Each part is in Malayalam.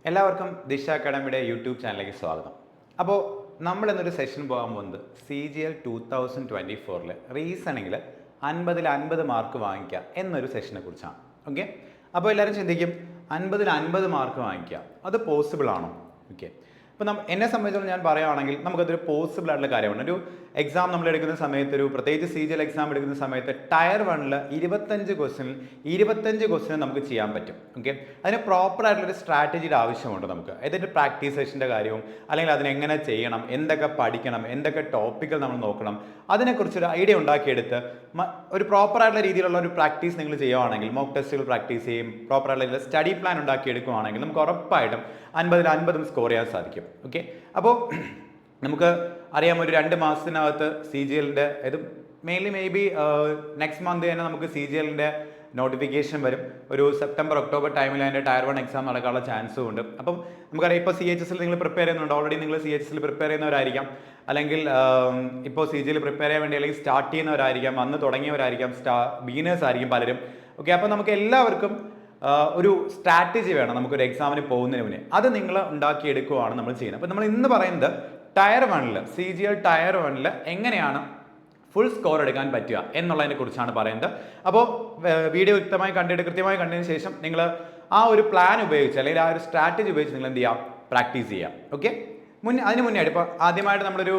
എല്ലാവർക്കും ദിശ അക്കാഡമിയുടെ യൂട്യൂബ് ചാനലിലേക്ക് സ്വാഗതം. അപ്പോൾ നമ്മൾ ഇന്നൊരു സെഷൻ പോകാൻ പോകുന്നത് CGL 2024 റീസണിങ്ങിൽ 50 മാർക്ക് വാങ്ങിക്കുക എന്നൊരു സെഷനെ കുറിച്ചാണ്. ഓക്കെ, അപ്പോൾ എല്ലാവരും ചിന്തിക്കും 50 മാർക്ക് വാങ്ങിക്കുക അത് പോസിബിൾ ആണോ? ഓക്കെ, അപ്പോൾ എന്നെ സംബന്ധിച്ചിടത്തോളം ഞാൻ പറയുകയാണെങ്കിൽ നമുക്കതൊരു പോസിബിൾ ആയിട്ടുള്ള കാര്യമാണ്. ഒരു എക്സാം നമ്മൾ എടുക്കുന്ന സമയത്ത്, ഒരു പ്രത്യേകിച്ച് CGL എക്സാം എടുക്കുന്ന സമയത്ത് ടയർ 1 25 ക്വസ്റ്റ്യൻ നമുക്ക് ചെയ്യാൻ പറ്റും. ഓക്കെ, അതിന് പ്രോപ്പർ ആയിട്ടുള്ളൊരു സ്ട്രാറ്റജിയുടെ ആവശ്യമുണ്ട് നമുക്ക്. അതായത് പ്രാക്ടീസ് സെഷൻ്റെ കാര്യവും അല്ലെങ്കിൽ അതിനെങ്ങനെ ചെയ്യണം, എന്തൊക്കെ പഠിക്കണം, എന്തൊക്കെ ടോപ്പിക്കുകൾ നമ്മൾ നോക്കണം, അതിനെക്കുറിച്ചൊരു ഐഡിയ ഉണ്ടാക്കിയെടുത്ത് ഒരു പ്രോപ്പർ ആയിട്ടുള്ള രീതിയിലുള്ള ഒരു പ്രാക്ടീസ് നിങ്ങൾ ചെയ്യുകയാണെങ്കിൽ, മോക്ക് ടെസ്റ്റുകൾ പ്രാക്ടീസ് ചെയ്യും, പ്രോപ്പർ ആയിട്ടുള്ള സ്റ്റഡി പ്ലാൻ ഉണ്ടാക്കിയെടുക്കുകയാണെങ്കിൽ നമുക്ക് ഉറപ്പായിട്ടും 50 സ്കോർ ചെയ്യാൻ സാധിക്കും. ഓക്കെ, അപ്പോൾ നമുക്ക് അറിയാം ഒരു 2 മാസത്തിനകത്ത് CGLൻ്റെ ഇത് മേ ബി നെക്സ്റ്റ് മന്ത് തന്നെ നമുക്ക് CGLൻ്റെ നോട്ടിഫിക്കേഷൻ വരും. ഒരു സെപ്റ്റംബർ ഒക്ടോബർ ടൈമിൽ അതിൻ്റെ ടയർ 1 എക്സാം നടക്കാനുള്ള ചാൻസും ഉണ്ട്. അപ്പം നമുക്കറിയാം ഇപ്പോൾ CHSൽ നിങ്ങൾ പ്രിപ്പയർ ചെയ്യുന്നുണ്ട്, ഓൾറെഡി നിങ്ങൾ CHSൽ പ്രിപ്പയർ ചെയ്യുന്നവരായിരിക്കാം, അല്ലെങ്കിൽ ഇപ്പോൾ CGL പ്രിപ്പയർ ചെയ്യാൻ വേണ്ടി അല്ലെങ്കിൽ സ്റ്റാർട്ട് ചെയ്യുന്നവരായിരിക്കാം, വന്ന് തുടങ്ങിയവരായിരിക്കാം, ബിഗിനേഴ്സ് ആയിരിക്കും പലരും. ഓക്കെ, അപ്പോൾ നമുക്ക് എല്ലാവർക്കും ഒരു സ്ട്രാറ്റജി വേണം നമുക്കൊരു എക്സാമിന് പോകുന്നതിന് മുന്നേ. അത് നിങ്ങൾ ഉണ്ടാക്കിയെടുക്കുകയാണ് നമ്മൾ ചെയ്യുന്നത്. അപ്പോൾ നമ്മൾ ഇന്ന് പറയുന്നത് ടയർ 1 CGL ടയർ 1 എങ്ങനെയാണ് ഫുൾ സ്കോർ എടുക്കാൻ പറ്റുക എന്നുള്ളതിനെ കുറിച്ചാണ് പറയുന്നത്. അപ്പോൾ വീഡിയോ കൃത്യമായി കണ്ടതിന് ശേഷം നിങ്ങൾ ആ ഒരു പ്ലാൻ ഉപയോഗിച്ച് അല്ലെങ്കിൽ ആ ഒരു സ്ട്രാറ്റജി ഉപയോഗിച്ച് നിങ്ങൾ എന്ത് ചെയ്യാം, പ്രാക്ടീസ് ചെയ്യാം. ഓക്കെ, അതിന് മുന്നേ ഇപ്പോൾ ആദ്യമായിട്ട് നമ്മളൊരു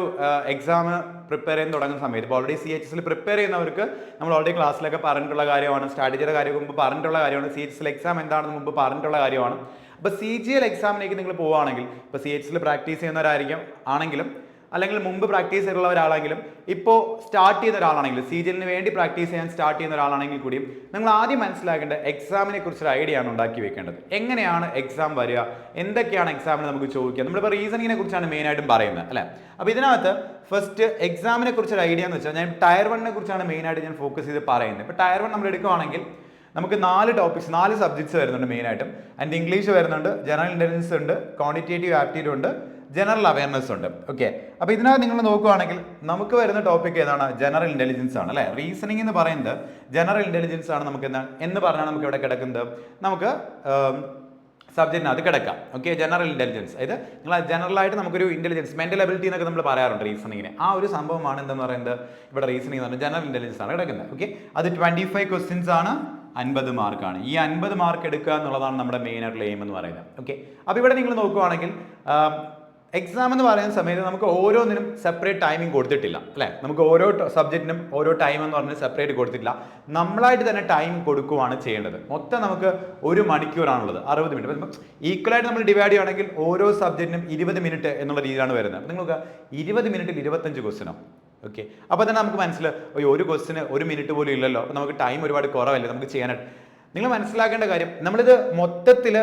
എക്സാം പ്രിപ്പയർ ചെയ്യാൻ തുടങ്ങുന്ന സമയത്ത്, ഇപ്പോൾ ഓൾറെഡി CHSൽ പ്രിപ്പയർ ചെയ്യുന്നവർക്ക് നമ്മൾ ഓൾറെഡി ക്ലാസ്സിലൊക്കെ പറഞ്ഞിട്ടുള്ള കാര്യമാണ്, സ്ട്രാറ്റജിയുടെ കാര്യം മുമ്പ് പറഞ്ഞിട്ടുള്ള കാര്യമാണ്, CHSൽ എക്സാം എന്താണെന്ന് മുമ്പ് പറഞ്ഞിട്ടുള്ള കാര്യമാണ്. അപ്പോൾ CGL എക്സാമിലേക്ക് നിങ്ങൾ പോവുകയാണെങ്കിൽ, ഇപ്പോൾ CHSൽ പ്രാക്ടീസ് ചെയ്യുന്നവരായിരിക്കും ആണെങ്കിലും, അല്ലെങ്കിൽ മുമ്പ് പ്രാക്ടീസ് ചെയ്തിട്ടുള്ള ഒരാളാണെങ്കിലും, ഇപ്പോൾ സ്റ്റാർട്ട് ചെയ്യുന്ന ഒരാളാണെങ്കിലും, CGLന് വേണ്ടി പ്രാക്ടീസ് ചെയ്യാൻ സ്റ്റാർട്ട് ചെയ്യുന്ന ഒരാളാണെങ്കിൽ കൂടിയും നിങ്ങൾ ആദ്യം മനസ്സിലാക്കേണ്ട എക്സാമിനെ കുറിച്ചൊരു ഐഡിയ ആണ് ഉണ്ടാക്കി വെക്കേണ്ടത്. എങ്ങനെയാണ് എക്സാം വരിക, എന്തൊക്കെയാണ് എക്സാമിന് നമുക്ക് ചോദിക്കുക. നമ്മളിപ്പോൾ റീസണിങ്ങിനെ കുറിച്ചാണ് മെയിനായിട്ടും പറയുന്നത് അല്ലേ. അപ്പോൾ ഇതിനകത്ത് ഫസ്റ്റ് എക്സാമിനെ കുറിച്ചൊരു ഐഡിയ എന്ന് വെച്ചാൽ ഞാൻ ടയർ 1 കുറിച്ചാണ് മെയിനായിട്ട് ഞാൻ ഫോക്കസ് ചെയ്ത് പറയുന്നത്. ഇപ്പോൾ ടയർ 1 നമ്മൾ എടുക്കുകയാണെങ്കിൽ നമുക്ക് 4 സബ്ജക്ട്സ് വരുന്നുണ്ട് മെയിനായിട്ടും. അതിൻ്റെ ഇംഗ്ലീഷ് വരുന്നുണ്ട്, ജനറൽ ഇൻ്റലിജൻസ് ഉണ്ട്, ക്വാണ്ടിറ്റേറ്റീവ് ആപ്റ്റിറ്റ്യൂഡ് ഉണ്ട്, ജനറൽ അവയർനെസ് ഉണ്ട്. ഓക്കെ, അപ്പോൾ ഇതിനകത്ത് നിങ്ങൾ നോക്കുകയാണെങ്കിൽ നമുക്ക് വരുന്ന ടോപ്പിക് ഏതാണ്? ജനറൽ ഇൻ്റലിജൻസ് ആണ് അല്ലേ. റീസണിങ് എന്ന് പറയുന്നത് ജനറൽ ഇൻ്റലിജൻസ് ആണ്. നമുക്ക് എന്ന് പറഞ്ഞാൽ നമുക്ക് ഇവിടെ കിടക്കുന്നത് നമുക്ക് സബ്ജക്റ്റിനകത്ത് കിടക്കാം. ഓക്കെ, ജനറൽ ഇൻ്റലിജൻസ്, അതായത് നിങ്ങൾ ജനറലായിട്ട് നമുക്കൊരു ഇൻ്റലിജൻസ്, മെൻ്റൽ എബിലിറ്റി എന്നൊക്കെ നമ്മൾ പറയാറുണ്ട് റീസണിങ്ങിന്. ആ ഒരു സംഭവമാണ് എന്തെന്ന് പറയുന്നത് ഇവിടെ റീസണിങ് എന്ന് പറയുന്നത് ജനറൽ ഇൻ്റലിജൻസ് ആണ് കിടക്കുന്നത്. ഓക്കെ, അത് 25 ക്വസ്റ്റ്യൻസ് ആണ്, 50 മാർക്കാണ്. ഈ 50 മാർക്ക് എടുക്കുക എന്നുള്ളതാണ് നമ്മുടെ മെയിൻ ആയിട്ടുള്ള എയിം എന്ന് പറയുന്നത്. ഓക്കെ, അപ്പോൾ ഇവിടെ നിങ്ങൾ നോക്കുകയാണെങ്കിൽ എക്സാം എന്ന് പറയുന്ന സമയത്ത് നമുക്ക് ഓരോന്നിനും സെപ്പറേറ്റ് ടൈമിംഗ് കൊടുത്തിട്ടില്ല അല്ലേ. നമുക്ക് ഓരോ സബ്ജക്റ്റിനും ഓരോ ടൈം എന്ന് പറഞ്ഞ് സെപ്പറേറ്റ് കൊടുത്തിട്ടില്ല. നമ്മളായിട്ട് തന്നെ ടൈം കൊടുക്കുകയാണ് ചെയ്യേണ്ടത്. മൊത്തം നമുക്ക് 1 മണിക്കൂറാണുള്ളത്, 60 മിനിറ്റ്. ഈക്വലായിട്ട് നമ്മൾ ഡിവൈഡ് ചെയ്യുകയാണെങ്കിൽ ഓരോ സബ്ജക്റ്റിനും 20 മിനിറ്റ് എന്നുള്ള രീതിയിലാണ് വരുന്നത്. നിങ്ങൾക്ക് 20 മിനിറ്റിൽ 25 ക്വസ്റ്റ്യനോ? ഓക്കെ, അപ്പോൾ തന്നെ നമുക്ക് മനസ്സിലായി ഒരു ക്വസ്റ്റിന് 1 മിനിറ്റ് പോലും ഇല്ലല്ലോ, അപ്പോൾ നമുക്ക് ടൈം ഒരുപാട് കുറവല്ലേ നമുക്ക് ചെയ്യാനായിട്ട്. നിങ്ങൾ മനസ്സിലാക്കേണ്ട കാര്യം, നമ്മളിത് മൊത്തത്തിൽ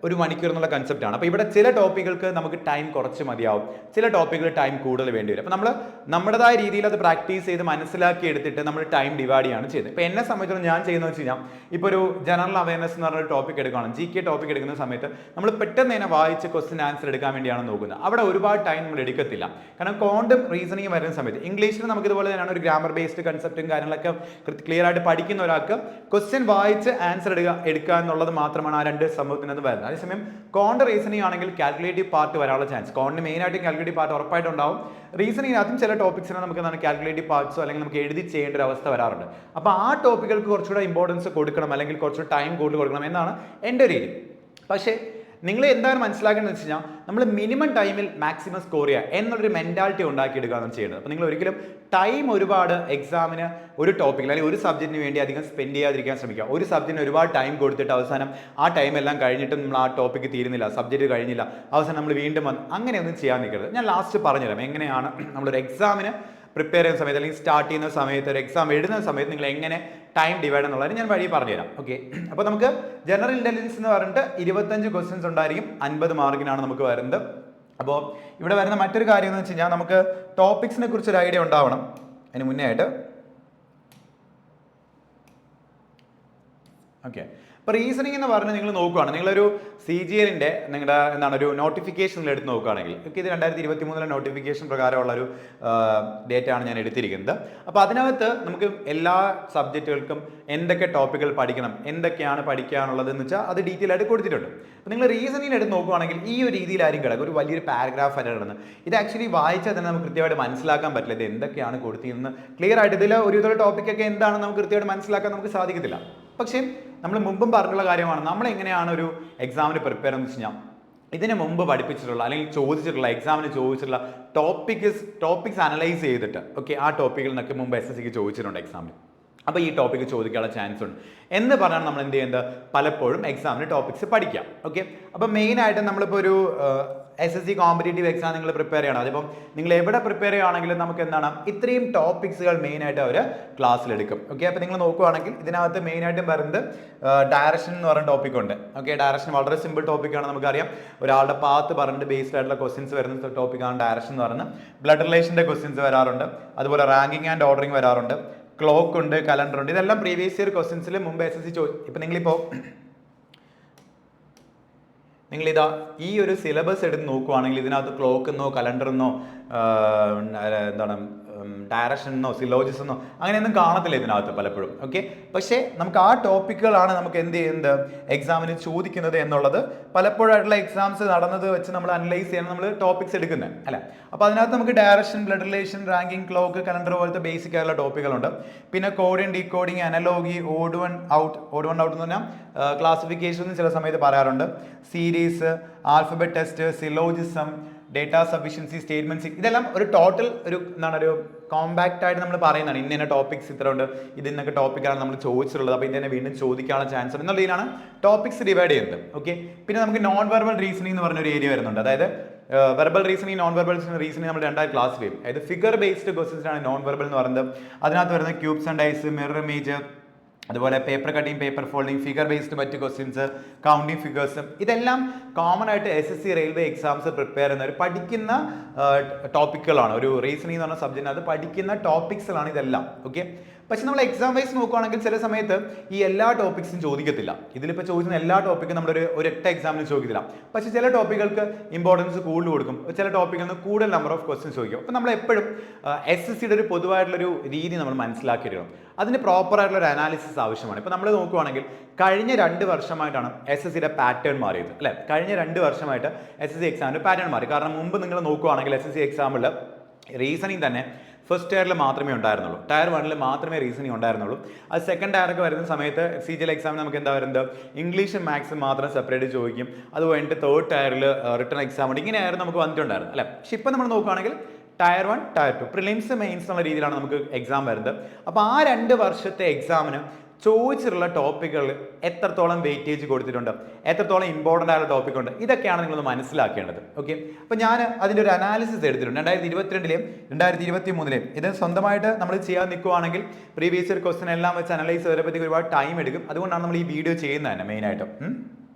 1 മണിക്കൂർ എന്നുള്ള കൺസെപ്റ്റാണ്. അപ്പോൾ ഇവിടെ ചില ടോപ്പിക്കുകൾക്ക് നമുക്ക് ടൈം കുറച്ച് മതിയാവും, ചില ടോപ്പിക്കുകൾ ടൈം കൂടുതൽ വേണ്ടി വരും. അപ്പോൾ നമ്മൾ നമ്മുടേതായ രീതിയിൽ അത് പ്രാക്ടീസ് ചെയ്ത് മനസ്സിലാക്കി എടുത്തിട്ട് നമ്മൾ ടൈം ഡിവൈഡ് ചെയ്യാണ് ചെയ്യുന്നത്. ഇപ്പോൾ എന്നെ സംബന്ധിച്ചിടത്തോളം ഞാൻ ചെയ്യുന്നത് വെച്ച് കഴിഞ്ഞാൽ, ഇപ്പോൾ ഒരു ജനറൽ അവയർനെസ് എന്ന് പറഞ്ഞൊരു ടോപ്പിക് എടുക്കുകയാണ്, GK ടോപ്പിക് എടുക്കുന്ന സമയത്ത് നമ്മൾ പെട്ടെന്ന് തന്നെ വായിച്ച് ക്വസ്റ്റ്യൻ ആൻസർ എടുക്കാൻ വേണ്ടിയാണ് നോക്കുന്നത്. അവിടെ ഒരുപാട് ടൈം നമ്മൾ എടുക്കത്തില്ല. കാരണം ക്വാണ്ടും റീസണിങ് വരുന്ന സമയത്ത് ഇംഗ്ലീഷിൽ നമുക്ക് ഇതുപോലെ തന്നെയാണ് ഒരു ഗ്രാമർ ബേസ്ഡ് കൺസെപ്റ്റും കാര്യങ്ങളൊക്കെ ക്ലിയർ ആയിട്ട് പഠിക്കുന്ന ഒരാൾക്ക് ക്വസ്റ്റ്യൻ വായിച്ച് ആൻസർ എടുക്കുക എന്നുള്ളത് മാത്രമാണ് ആ 2 സംഭവത്തിനകത്ത് വരുന്നത്. അതേസമയം കോണ്ട് റീസണിങ് ആണെങ്കിൽ കാൽക്കുലേറ്റീവ് പാർട്ട് വരാനുള്ള ചാൻസ്, കോണ്ടിന് മെയിനായിട്ടും കാൽക്കുലേറ്റീവ് പാർട്ട് ഉറപ്പായിട്ടും ഉണ്ടാവും. റീസണിങ്ങിനകത്തും ചില ടോപ്പിക്സിന് നമുക്ക് എന്താണ് കാൽക്കുലേറ്റീവ് പാർട്സോ അല്ലെങ്കിൽ നമുക്ക് എഴുതി ചെയ്യേണ്ട ഒരു അവസ്ഥ വരാറുണ്ട്. അപ്പോൾ ആ ടോപ്പിക്കുകൾക്ക് കുറച്ചുകൂടെ ഇമ്പോർട്ടൻസ് കൊടുക്കണം, അല്ലെങ്കിൽ കുറച്ചുകൂടെ ടൈം കൂടുതൽ കൊടുക്കണം എന്നാണ് എൻ്റെ ഒരു രീതി. പക്ഷേ നിങ്ങൾ എന്താണ് മനസ്സിലാക്കേണ്ടത് വെച്ച് കഴിഞ്ഞാൽ, നമ്മൾ മിനിമം ടൈമിൽ മാക്സിമം സ്കോർ ചെയ്യുക എന്നുള്ളൊരു മെൻറ്റാലിറ്റി ഉണ്ടാക്കിയെടുക്കുകയാണ് ചെയ്യുന്നത്. അപ്പോൾ നിങ്ങൾ ഒരിക്കലും ടൈം ഒരുപാട് എക്സാമിന് ഒരു ടോപ്പിക്കിൽ അല്ലെങ്കിൽ ഒരു സബ്ജക്റ്റിന് വേണ്ടി അധികം സ്പെൻഡ് ചെയ്യാതിരിക്കാൻ ശ്രമിക്കുക. ഒരു സബ്ജക്റ്റിന് ഒരുപാട് ടൈം കൊടുത്തിട്ട് അവസാനം ആ ടൈം എല്ലാം കഴിഞ്ഞിട്ട് നമ്മൾ ആ ടോപ്പിക്ക് തീരുന്നില്ല, സബ്ജക്റ്റ് കഴിഞ്ഞില്ല, അവസാനം നമ്മൾ വീണ്ടും വന്ന് അങ്ങനെയൊന്നും ചെയ്യാൻ നിൽക്കരുത്. ഞാൻ ലാസ്റ്റ് പറഞ്ഞുതരാം എങ്ങനെയാണ് നമ്മളൊരു എക്സാമിന് പ്രിപ്പയർ ചെയ്യുന്ന സമയത്ത് അല്ലെങ്കിൽ സ്റ്റാർട്ട് ചെയ്യുന്ന സമയത്ത്, ഒരു എക്സാം എഴുതുന്ന സമയത്ത് നിങ്ങൾ എങ്ങനെ ടൈം ഡിവൈഡ് എന്നുള്ളത് ഞാൻ വഴി പറഞ്ഞുതരാം. ഓക്കെ, അപ്പോൾ നമുക്ക് ജനറൽ ഇൻ്റലിജൻസ് എന്ന് പറഞ്ഞിട്ട് 25 ക്വസ്റ്റ്യൻസ് ഉണ്ടായിരിക്കും, 50 മാർക്കിനാണ് നമുക്ക് വരുന്നത്. അപ്പോൾ ഇവിടെ വരുന്ന മറ്റൊരു കാര്യം എന്ന് വെച്ച് കഴിഞ്ഞാൽ, നമുക്ക് ടോപ്പിക്സിനെ കുറിച്ചൊരു ഐഡിയ ഉണ്ടാവണം. അതിന് മുന്നേ ആയിട്ട് ഓക്കെ, അപ്പോൾ റീസണിങ് എന്ന് പറഞ്ഞ് നിങ്ങൾ നോക്കുകയാണ്, നിങ്ങളൊരു CGL-ന്റെ നിങ്ങളുടെ എന്താണ് ഒരു നോട്ടിഫിക്കേഷനിൽ എടുത്ത് നോക്കുകയാണെങ്കിൽ, ഇത് 2023 നോട്ടിഫിക്കേഷൻ പ്രകാരമുള്ള ഒരു ഡേറ്റ ആണ് ഞാൻ എടുത്തിരിക്കുന്നത്. അപ്പോൾ അതിനകത്ത് നമുക്ക് എല്ലാ സബ്ജക്റ്റുകൾക്കും എന്തൊക്കെ ടോപ്പിക്കുകൾ പഠിക്കണം, എന്തൊക്കെയാണ് പഠിക്കാനുള്ളത് എന്ന് വെച്ചാൽ അത് ഡീറ്റെയിൽ ആയിട്ട് കൊടുത്തിട്ടുണ്ട്. അപ്പോൾ നിങ്ങൾ റീസണിങ് എടുത്ത് നോക്കുകയാണെങ്കിൽ ഈ ഒരു രീതിയിലായിരിക്കും കിടക്കുക, ഒരു വലിയൊരു പാരഗ്രാഫ് ആയിട്ട് കിടക്കുന്നത്. ഇത് ആക്ച്വലി വായിച്ചാൽ തന്നെ നമുക്ക് കൃത്യമായിട്ട് മനസ്സിലാക്കാൻ പറ്റില്ല ഇത് എന്തൊക്കെയാണ് കൊടുത്തിരുന്നത് ക്ലിയർ ആയിട്ട്. ഇതിൽ ഒരു ടോപ്പിക്കൊക്കെ എന്താണെന്ന് നമുക്ക് കൃത്യമായിട്ട് മനസ്സിലാക്കാൻ നമുക്ക് സാധിക്കത്തില്ല. പക്ഷേ നമ്മൾ മുമ്പും പറഞ്ഞുള്ള കാര്യമാണ്, നമ്മൾ എങ്ങനെയാണ് ഒരു എക്സാമിന് പ്രിപ്പയർ എന്ന് വെച്ച് കഴിഞ്ഞാൽ ഇതിന് മുമ്പ് പഠിപ്പിച്ചിട്ടുള്ള അല്ലെങ്കിൽ ചോദിച്ചിട്ടുള്ള എക്സാമിന് ചോദിച്ചിട്ടുള്ള ടോപ്പിക്സ് അനലൈസ് ചെയ്തിട്ട് ഓക്കെ ആ ടോപ്പിക്കിൽ നിന്നൊക്കെ മുമ്പ് SSCക്ക് ചോദിച്ചിട്ടുണ്ട് എക്സാമിന്. അപ്പോൾ ഈ ടോപ്പിക്ക് ചോദിക്കാനുള്ള ചാൻസ് ഉണ്ട് എന്ന് പറഞ്ഞാൽ നമ്മൾ എന്ത് ചെയ്യുന്നത്, പലപ്പോഴും എക്സാമിന് ടോപ്പിക്സ് പഠിക്കാം. ഓക്കെ, അപ്പോൾ മെയിനായിട്ട് നമ്മളിപ്പോൾ ഒരു SSC കോമ്പറ്റേറ്റീവ് എക്സാം നിങ്ങൾ പ്രിപ്പയർ ചെയ്യണം. അതിപ്പം നിങ്ങൾ എവിടെ പ്രിപ്പയർ ചെയ്യുകയാണെങ്കിലും നമുക്ക് എന്താണ് ഇത്രയും ടോപ്പിക്സുകൾ മെയിനായിട്ട് അവർ ക്ലാസ്സിലെടുക്കും. ഓക്കെ, അപ്പോൾ നിങ്ങൾ നോക്കുകയാണെങ്കിൽ ഇതിനകത്ത് മെയിനായിട്ടും വരുന്നത് ഡയറക്ഷൻ എന്ന് പറയുന്ന ടോപ്പിക് ഉണ്ട്. ഓക്കെ, ഡയറക്ഷൻ വളരെ സിമ്പിൾ ടോപ്പിക്കാണ്, നമുക്കറിയാം. ഒരാളുടെ പാത്ത് പറഞ്ഞിട്ട് ബേസ്ഡ് ആയിട്ടുള്ള ക്വസ്റ്റ്യൻസ് വരുന്ന ടോപ്പിക്കാണ് ഡയറക്ഷൻ എന്ന് പറയുന്നത്. ബ്ലഡ് റിലേഷൻ്റെ ക്വസ്റ്റ്യൻസ് വരാറുണ്ട്, അതുപോലെ റാങ്കിങ് ആൻഡ് ഓർഡറിങ് വരാറുണ്ട്, ക്ലോക്ക് ഉണ്ട്, കലണ്ടർ ഉണ്ട്. ഇതെല്ലാം പ്രീവിയസ് ഇയർ ക്വസ്റ്റ്യൻസിൽ മുമ്പ് SSC ഇപ്പം നിങ്ങളിതാ ഈ ഒരു സിലബസ് എടുത്ത് നോക്കുവാണെങ്കിൽ ഇതിനകത്ത് ക്ലോക്ക് എന്നോ കലണ്ടർ എന്നോ എന്താണ് ഡയറക്ഷൻ എന്നോ സിലോജിസം എന്നോ അങ്ങനെയൊന്നും കാണത്തില്ല ഇതിനകത്ത് പലപ്പോഴും. ഓക്കെ, പക്ഷേ നമുക്ക് ആ ടോപ്പിക്കുകളാണ് നമുക്ക് എന്ത് ചെയ്യുന്നത് എക്സാമിന് ചോദിക്കുന്നത് എന്നുള്ളത് പലപ്പോഴായിട്ടുള്ള എക്സാംസ് നടന്നത് വെച്ച് നമ്മൾ അനലൈസ് ചെയ്യാൻ നമ്മൾ ടോപ്പിക്സ് എടുക്കുന്നത് അല്ല. അപ്പോൾ അതിനകത്ത് നമുക്ക് direction, blood relation, ranking, clock, calendar പോലത്തെ ബേസിക് ആയിട്ടുള്ള ടോപ്പിക്കുകളുണ്ട്. പിന്നെ coding, decoding, analogy, odd one out എന്ന് പറഞ്ഞാൽ ക്ലാസിഫിക്കേഷൻ ചില സമയത്ത് പറയാറുണ്ട്, series, alphabet test, syllogism, data sufficiency, statements, ഇതെല്ലാം ഒരു ടോട്ടൽ ഒരു എന്താണ് ഒരു കോമ്പാക്റ്റ് ആയിട്ട് നമ്മൾ പറയുന്നതാണ്. ഇന്ന ടോപ്പിക്സ് ഇത്ര ഉണ്ട്, ഇതിന്നൊക്കെ ടോപ്പിക്കാണ് നമ്മൾ ചോദിച്ചിട്ടുള്ളത്, അപ്പോൾ ഇതിനെ വീണ്ടും ചോദിക്കാനുള്ള ചാൻസ് ഉണ്ട് എന്നുള്ള രീതിയിലാണ് ടോപ്പിക്സ് ഡിവൈഡ് ചെയ്യുന്നത്. ഓക്കെ, പിന്നെ നമുക്ക് നോൺ വെർബൽ റീസണിംഗ് എന്ന് പറഞ്ഞൊരു ഏരിയ വരുന്നുണ്ട്. അതായത് verbal reasoning, non verbal reasoning നമ്മൾ രണ്ടായി ക്ലാസ് ചെയ്യും. അതായത് ഫിഗർ ബേസ്ഡ് ക്വസ്റ്റ്യൻസ് ആണ് നോൺ വെർബൽ എന്ന് പറയുന്നത്. അതിനകത്ത് വരുന്നത് cubes and dice, mirror image, അതുപോലെ paper cutting, paper folding, figure based മറ്റ് ക്വസ്റ്റ്യൻസ്, കൗണ്ടിങ് ഫിഗേഴ്സ്, ഇതെല്ലാം കോമൺ ആയിട്ട് SSC റെയിൽവേ എക്സാംസ് പ്രിപ്പയർ ചെയ്യുന്നവർ പഠിക്കുന്ന ടോപ്പിക്കുകളാണ്. ഒരു റീസണിംഗ് എന്ന് പറഞ്ഞ സബ്ജക്റ്റ് അത് പഠിക്കുന്ന ടോപ്പിക്സുകളാണ് ഇതെല്ലാം. ഓക്കെ, പക്ഷെ നമ്മൾ എക്സാം വൈസ് നോക്കുകയാണെങ്കിൽ ചില സമയത്ത് ഈ എല്ലാ ടോപ്പിക്സും ചോദിക്കത്തില്ല. ഇതിലിപ്പോൾ ചോദിക്കുന്ന എല്ലാ ടോപ്പിക്കും നമ്മളൊരു ഒരൊറ്റ എക്സാമിന് ചോദിക്കത്തില്ല. പക്ഷേ ചില ടോപ്പിക്കുകൾക്ക് ഇമ്പോർട്ടൻസ് കൂടുതൽ കൊടുക്കും, ചില ടോപ്പിക്കിൽ കൂടുതൽ നമ്പർ ഓഫ് ക്വസ്റ്റ്യൻസ് ചോദിക്കും. അപ്പോൾ നമ്മൾ എപ്പോഴും SSCയുടെ ഒരു പൊതുവായിട്ടുള്ളൊരു രീതി നമ്മൾ മനസ്സിലാക്കിയിടണം. അതിന് പ്രോപ്പറായിട്ടുള്ള ഒരു അനാലിസിസ് ആവശ്യമാണ്. ഇപ്പോൾ നമ്മൾ നോക്കുകയാണെങ്കിൽ കഴിഞ്ഞ 2 വർഷമായിട്ടാണ് SSCയുടെ പാറ്റേൺ മാറിയത് അല്ലേ. കഴിഞ്ഞ 2 വർഷമായിട്ട് SSC എക്സാമിൻ്റെ പാറ്റേൺ മാറി. കാരണം മുമ്പ് നിങ്ങൾ നോക്കുകയാണെങ്കിൽ SSC എക്സാമിൽ റീസണിങ് തന്നെ ഫസ്റ്റ് ടയറിൽ മാത്രമേ ഉണ്ടായിരുന്നുള്ളൂ, ടയർ 1 മാത്രമേ റീസണിങ് ഉണ്ടായിരുന്നുള്ളൂ. അത് സെക്കൻഡ് ടയറൊക്കെ വരുന്ന സമയത്ത് CGL എക്സാമിന് നമുക്ക് എന്താ വരുന്നത്, ഇംഗ്ലീഷും മാത്സും മാത്രം സെപ്പറേറ്റ് ചോദിക്കും. അത് കഴിഞ്ഞിട്ട് തേർഡ് ടയറിൽ റിട്ടൺ എക്സാം ഉണ്ട്. ഇങ്ങനെയായിരുന്നു നമുക്ക് വന്നിട്ടുണ്ടായിരുന്നു അല്ലേ. പക്ഷെ ഇപ്പം നമ്മൾ നോക്കുകയാണെങ്കിൽ ടയർ 1, ടയർ 2, പ്രിലിംസ്, മെയിൻസ് എന്നുള്ള രീതിയിലാണ് നമുക്ക് എക്സാം വരുന്നത്. അപ്പോൾ ആ 2 വർഷത്തെ എക്സാമിന് ചോദിച്ചിട്ടുള്ള ടോപ്പിക്കുകൾ എത്രത്തോളം വെയിറ്റേജ് കൊടുത്തിട്ടുണ്ട്, എത്രത്തോളം ഇമ്പോർട്ടൻ്റ് ആയ ടോപ്പിക് ഉണ്ട്, ഇതൊക്കെയാണ് നിങ്ങളൊന്ന് മനസ്സിലാക്കേണ്ടത്. ഓക്കെ, അപ്പോൾ ഞാൻ അതിൻ്റെ ഒരു അനാലിസിസ് എടുത്തിട്ടുണ്ട് 2022-ലെയും 2023-ലെയും. ഇത് സ്വന്തമായിട്ട് നമ്മൾ ചെയ്യാൻ നിൽക്കുകയാണെങ്കിൽ പ്രീവിയസ് ഇയർ ക്വസ്റ്റൻ എല്ലാം വെച്ച് അനലൈസ് ചെയ്യുമ്പോഴത്തേക്ക് ഒരുപാട് ടൈം എടുക്കും. അതുകൊണ്ടാണ് നമ്മൾ ഈ വീഡിയോ ചെയ്യുന്നത് തന്നെ മെയിനായിട്ടും.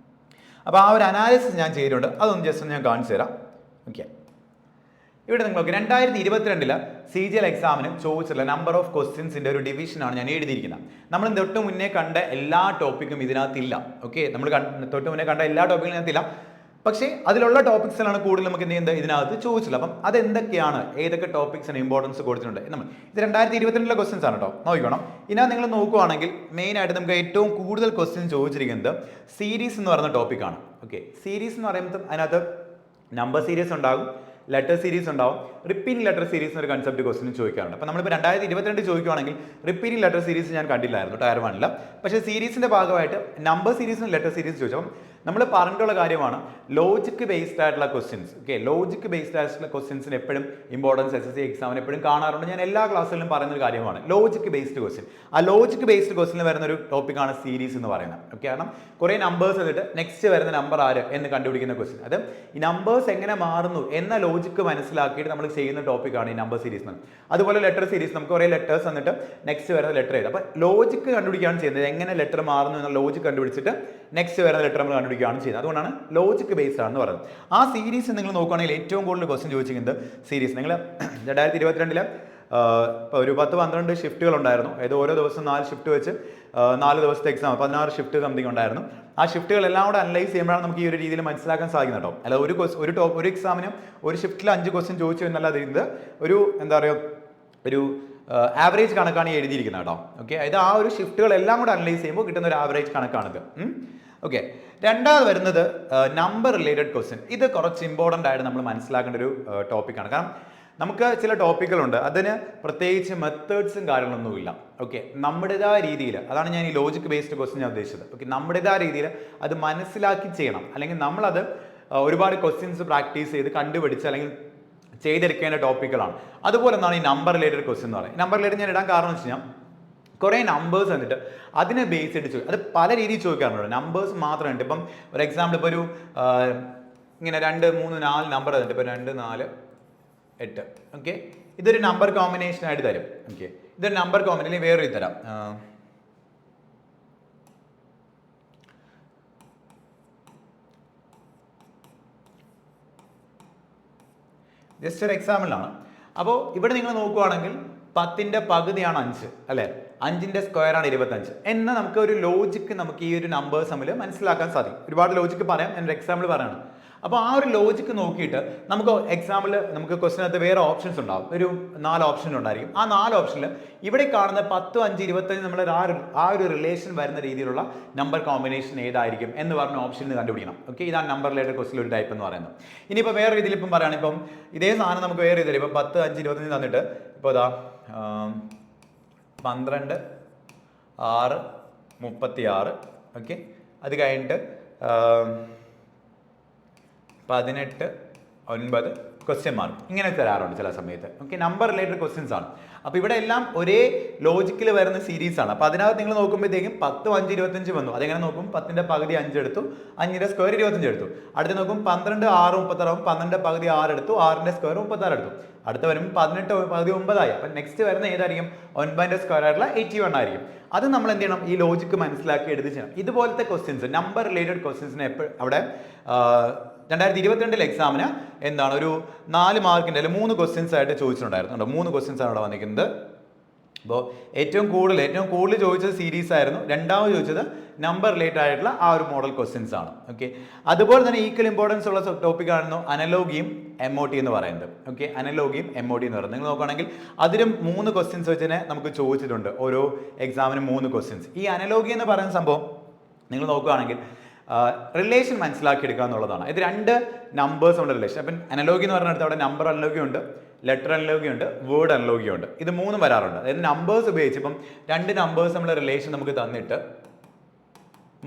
അപ്പോൾ ആ ഒരു അനാലിസിസ് ഞാൻ ചെയ്തിട്ടുണ്ട്, അതൊന്ന് ജസ്റ്റ് ഞാൻ കാണിച്ചു തരാം. ഓക്കെ, ഇവിടെ നിങ്ങൾ നോക്കി 2022 CGL എക്സാമിന് ചോദിച്ചിട്ടുള്ള നമ്പർ ഓഫ് ക്വസ്റ്റ്യൻസിൻ്റെ ഒരു ഡിവിഷനാണ് ഞാൻ എഴുതിയിരിക്കുന്നത്. നമ്മൾ തൊട്ട് മുന്നേ കണ്ട എല്ലാ ടോപ്പിക്കും ഇതിനകത്തില്ല. ഓക്കെ, നമ്മൾ തൊട്ട് മുന്നേ കണ്ട എല്ലാ ടോപ്പിക്കും ഇതിനകത്തില്ല, പക്ഷേ അതിലുള്ള ടോപ്പിക്സിലാണ് കൂടുതൽ നമുക്ക് എന്ത് ചെയ്യുന്നത് ഇതിനകത്ത് ചോദിച്ചില്ല. അപ്പം അതെന്തൊക്കെയാണ്, ഏതൊക്കെ ടോപ്പിക്സിന് ഇമ്പോർട്ടൻസ് കൊടുത്തിട്ടുണ്ട് നമ്മൾ ഇത് 2022-ലെ ക്വസ്റ്റ്യൻസ് ആണ് കേട്ടോ, നോക്കണം. ഇതിനകത്ത് നിങ്ങൾ നോക്കുകയാണെങ്കിൽ മെയിനായിട്ട് നമുക്ക് ഏറ്റവും കൂടുതൽ ക്വസ്റ്റ്യൻ ചോദിച്ചിരിക്കുന്നത് സീരീസ് എന്ന് പറയുന്ന ടോപ്പിക്കാണ്. ഓക്കെ, സീരീസ് എന്ന് പറയുമ്പോൾ അതിനകത്ത് നമ്പർ സീരീസ് ഉണ്ടാകും, ലെറ്റർ സീരീസ് ഉണ്ടാവും, റിപ്പീറ്റിംഗ് ലെറ്റർ സീരീസ് എന്നൊരു കൺസെപ്റ്റ് ക്വസ്റ്റ്യൻ ചോദിക്കാറുണ്ട്. അപ്പോൾ നമ്മളിപ്പോൾ 2022 ചോദിക്കുകയാണെങ്കിൽ റിപ്പീറ്റിംഗ് ലെറ്റർ സീരീസ് ഞാൻ കണ്ടില്ലായിരുന്നു ടയർ 1-ൽ. പക്ഷേ സീരീസിൻ്റെ ഭാഗമായിട്ട് നമ്പർ സീരീസും ലെറ്റർ സീരീസ് ചോദിച്ചു. അപ്പം നമ്മൾ പറഞ്ഞിട്ടുള്ള കാര്യമാണ് ലോജിക് ബേസ്ഡ് ആയിട്ടുള്ള ക്വസ്റ്റ്യൻസ്. ഓക്കെ, ലോജിക് ബേസ്ഡ് ആയിട്ടുള്ള ക്വസ്റ്റ്യൻസിന് എപ്പോഴും ഇമ്പോർട്ടൻസ് SSC എക്സാമിന് എപ്പോഴും കാണാറുണ്ട്. ഞാൻ എല്ലാ ക്ലാസ്സിലും പറയുന്നൊരു കാര്യമാണ് ലോജിക് ബേസ്ഡ് ക്വസ്റ്റ്യൻ. ആ ലോജിക് ബേസ്ഡ് ക്വസ്റ്റ്യനിൽ വരുന്ന ഒരു ടോപ്പിക്കാണ് സീരീസ് എന്ന് പറയുന്നത്. ഓക്കെ, കാരണം കുറേ നമ്പേഴ്സ് എന്നിട്ട് നെക്സ്റ്റ് വരുന്ന നമ്പർ ആര് എന്ന് കണ്ടുപിടിക്കുന്ന ക്വസ്റ്റ്യൻ. അത് ഈ നമ്പേഴ്സ് എങ്ങനെ മാറുന്നു എന്ന ലോജിക്ക് മനസ്സിലാക്കിയിട്ട് നമ്മൾ ചെയ്യുന്ന ടോപ്പിക്കാണ് ഈ നമ്പർ സീരീസ്. അതുപോലെ ലെറ്റർ സീരീസ്, നമുക്ക് കുറേ ലെറ്റേഴ്സ് എന്നിട്ട് നെക്സ്റ്റ് വരുന്ന ലെറ്റർ ചെയ്ത്, അപ്പോൾ ലോജിക്ക് കണ്ടുപിടിക്കുകയാണ് ചെയ്യുന്നത്. എങ്ങനെ ലെറ്റർ മാറുന്നു എന്ന ലോജിക്ക് കണ്ടുപിടിച്ചിട്ട് നെക്സ്റ്റ് വരുന്ന ലെറ്റർ നമ്മൾ കണ്ടുപിടിക്കുകയാണ് ചെയ്യുന്നത്. അതുകൊണ്ടാണ് ലോജിക് ബേസ്ഡ് ആണെന്ന് പറയുന്നത്. ആ സീരീസ് നിങ്ങൾ നോക്കുകയാണെങ്കിൽ ഏറ്റവും കൂടുതൽ ക്വസ്റ്റ്യൻ ചോദിച്ചിരിക്കുന്നത് സീരീസ്. നിങ്ങൾ 2022 ഇപ്പോൾ ഒരു 10-12 ഷിഫ്റ്റുകൾ ഉണ്ടായിരുന്നു. അതായത് ഓരോ ദിവസം 4 ഷിഫ്റ്റ് വെച്ച് 4 ദിവസത്തെ എക്സാം 16 ഷിഫ്റ്റ് സംതിങ് ഉണ്ടായിരുന്നു. ആ ഷിഫ്റ്റുകളെല്ലാം കൂടെ അനലൈസ് ചെയ്യുമ്പോഴാണ് നമുക്ക് ഈ ഒരു രീതിയിൽ മനസ്സിലാക്കാൻ സാധിക്കുന്നത് കേട്ടോ. അല്ല ഒരു എക്സാമിന് ഒരു ഷിഫ്റ്റിൽ 5 ക്വസ്റ്റ്യൻ ചോദിച്ചു എന്നല്ലാതെ ഇത് ഒരു എന്താ പറയുക ഒരു ആവറേജ് കണക്കാണ് ഈ എഴുതിയിരിക്കുന്നത് കേട്ടോ. ഓക്കെ, അതായത് ആ ഒരു ഷിഫ്റ്റുകളെല്ലാം കൂടെ അനലൈസ് ചെയ്യുമ്പോൾ കിട്ടുന്ന ഒരു ആവറേജ് കണക്കാണിത്. ഓക്കെ, രണ്ടാമത് വരുന്നത് നമ്പർ റിലേറ്റഡ് ക്വസ്റ്റ്യൻ. ഇത് കുറച്ച് ഇമ്പോർട്ടൻ്റ് ആയിട്ട് നമ്മൾ മനസ്സിലാക്കേണ്ട ഒരു ടോപ്പിക്കാണ്. കാരണം നമുക്ക് ചില ടോപ്പിക്കുകളുണ്ട്, അതിന് പ്രത്യേകിച്ച് മെത്തേഡ്സും കാര്യങ്ങളൊന്നുമില്ല. ഓക്കെ, നമ്മുടേതായ രീതിയിൽ, അതാണ് ഞാൻ ഈ ലോജിക് ബേസ്ഡ് ക്വസ്റ്റ്യൻ ഞാൻ ഉദ്ദേശിച്ചത്. ഓക്കെ, നമ്മുടേതായ രീതിയിൽ അത് മനസ്സിലാക്കി ചെയ്യണം. അല്ലെങ്കിൽ നമ്മളത് ഒരുപാട് ക്വസ്റ്റ്യൻസ് പ്രാക്ടീസ് ചെയ്ത് കണ്ടുപിടിച്ച് അല്ലെങ്കിൽ ചെയ്തെടുക്കേണ്ട ടോപ്പിക്കുകളാണ്. അതുപോലെ എന്താണ് ഈ നമ്പർ റിലേറ്റഡ് ക്വസ്റ്റ്യൻ എന്ന് പറയുന്നത്. നമ്പർ റിലേറ്റഡ് ഞാൻ ഇടാൻ കാരണം എന്ന് വെച്ച് കഴിഞ്ഞാൽ കുറേ നമ്പേഴ്സ് വന്നിട്ട് അതിനെ ബേസ് ചെയ്ത് ചോദിക്കും. അത് പല രീതിയിൽ ചോദിക്കാറുണ്ട്. നമ്പേഴ്സ് മാത്രമുണ്ട്. ഇപ്പം ഒരു എക്സാമ്പിൾ ഇപ്പോൾ ഒരു ഇങ്ങനെ 2, 3, 4 നമ്പർ തന്നിട്ട് ഇപ്പോൾ 2, 4, 8. ഓക്കെ, ഇതൊരു നമ്പർ കോമ്പിനേഷൻ ആയിട്ട് തരും. ഓക്കെ, ഇതൊരു നമ്പർ കോമ്പിനേഷൻ വേറൊരു തരാം. ജസ്റ്റ് ഒരു എക്സാമ്പിളാണ്. അപ്പോൾ ഇവിടെ നിങ്ങൾ നോക്കുകയാണെങ്കിൽ 10ന്റെ പകുതിയാണ് 5 അല്ലേ, 5ന്റെ സ്ക്വയർ ആണ് 25 എന്ന നമുക്ക് ഒരു ലോജിക്ക് നമുക്ക് ഈ ഒരു നമ്പേഴ്സ് തമ്മിൽ മനസ്സിലാക്കാൻ സാധിക്കും. ഒരുപാട് ലോജിക്ക് പറയാം, ഞാൻ ഒരു എക്സാമ്പിൾ പറയണം. അപ്പോൾ ആ ഒരു ലോജിക്ക് നോക്കിയിട്ട് നമുക്ക് എക്സാമ്പിൾ നമുക്ക് ക്വസ്റ്റിനകത്ത് വേറെ ഓപ്ഷൻസ് ഉണ്ടാവും. ഒരു 4 ഓപ്ഷൻ ഉണ്ടായിരിക്കും. ആ 4 ഓപ്ഷനിൽ ഇവിടെ കാണുന്ന 10, 5, 25 നമ്മൾ ആ ഒരു റിലേഷൻ വരുന്ന രീതിയിലുള്ള നമ്പർ കോമ്പിനേഷൻ ഏതായിരിക്കും എന്ന് പറഞ്ഞ ഓപ്ഷനിൽ കണ്ടുപിടിക്കണം. ഓക്കെ, ഇതാണ് നമ്പർ റിലേറ്റഡ് ക്വസ്റ്റിൽ ഒരു ടൈപ്പ് എന്ന് പറയുന്നത്. ഇനിയിപ്പോൾ വേറെ രീതിയിൽ ഇപ്പം പറയുകയാണ്, ഇപ്പം ഇതേ സാധനം നമുക്ക് വേറെ രീതിയിൽ ഇപ്പം 10, 5, 25 തന്നിട്ട് ഇപ്പോൾ ഇതാ 12, 6, 36. ഓക്കെ, അത് കഴിഞ്ഞിട്ട് 18, 9 ക്വസ്റ്റ്യൻ മാർക്ക് ഇങ്ങനെ തരാറുണ്ട് ചില സമയത്ത്. ഓക്കെ, നമ്പർ റിലേറ്റഡ് ക്വസ്റ്റ്യൻസ് ആണ്. അപ്പോൾ ഇവിടെ എല്ലാം ഒരേ ലോജിക്കിൽ വരുന്ന സീരീസ് ആണ്. അപ്പോൾ അതിനകത്ത് നിങ്ങൾ നോക്കുമ്പോഴത്തേക്കും 10, 5, 25 വന്നു. അതെങ്ങനെ നോക്കും? 10ന്റെ പകുതി 5 എടുത്തു, 5ന്റെ സ്ക്വയർ 25 എടുത്തു. അടുത്ത് നോക്കും 12, 6, 36, 12ന്റെ പകുതി 6 എടുത്തു, 6ന്റെ സ്ക്വയർ 36 എടുത്തു. അടുത്ത് വരുമ്പോൾ 18 പകുതി 9 ആയി. അപ്പം നെക്സ്റ്റ് വരുന്ന ഏതായിരിക്കും? 9ന്റെ സ്ക്വയർ ആയിട്ടുള്ള 81 ആയിരിക്കും. അത് നമ്മൾ എന്ത് ചെയ്യണം? ഈ ലോജിക്ക് മനസ്സിലാക്കി എടുത്ത് ചെയ്യണം. ഇതുപോലത്തെ ക്വസ്റ്റ്യൻസ് നമ്പർ റിലേറ്റഡ് ക്വസ്റ്റ്യൻസിന് എപ്പോഴും അവിടെ 2022 എക്സാമിന് എന്താണ് ഒരു 4 മാർക്കിൻ്റെ അല്ലെങ്കിൽ 3 ക്വസ്റ്റ്യൻസ് ആയിട്ട് ചോദിച്ചിട്ടുണ്ടായിരുന്നു. 3 ക്വസ്റ്റ്യൻസ് ആണ് അവിടെ വന്നിരിക്കുന്നത്. അപ്പോൾ ഏറ്റവും കൂടുതൽ ചോദിച്ചത് സീരീസ് ആയിരുന്നു. രണ്ടാമത് ചോദിച്ചത് നമ്പർ റിലേറ്റഡ് ആയിട്ടുള്ള ആ ഒരു മോഡൽ ക്വസ്റ്റ്യൻസ് ആണ്. ഓക്കെ, അതുപോലെ തന്നെ ഈക്വൽ ഇമ്പോർട്ടൻസ് ഉള്ള ടോപ്പിക് ആണെന്നോ അനലോഗിയും MOT എന്ന് പറയുന്നത്. ഓക്കെ, അനലോഗിയും MOT എന്ന് പറയുന്നത് നിങ്ങൾ നോക്കുകയാണെങ്കിൽ അതിലും 3 ക്വസ്റ്റ്യൻസ് വെച്ച് തന്നെ നമുക്ക് ചോദിച്ചിട്ടുണ്ട്. ഓരോ എക്സാമിനും 3 ക്വസ്റ്റ്യൻസ്. ഈ അനലോഗി എന്ന് പറയുന്ന സംഭവം നിങ്ങൾ നോക്കുകയാണെങ്കിൽ റിലേഷൻ മനസ്സിലാക്കിയെടുക്കുക എന്നുള്ളതാണ്. ഇത് 2 നമ്പേഴ്സ് ഉള്ള റിലേഷൻ. അപ്പം അനലോഗി എന്ന് പറഞ്ഞിടത്ത് അവിടെ നമ്പർ അനലോഗി ഉണ്ട്, ലെറ്റർ അനലോഗി ഉണ്ട്, വേർഡ് അനലോഗി ഉണ്ട്. ഇത് 3 വരാറുണ്ട്. അതായത് നമ്പേഴ്സ് ഉപയോഗിച്ച് ഇപ്പം 2 നമ്പേഴ്സ് നമ്മുടെ റിലേഷൻ നമുക്ക് തന്നിട്ട്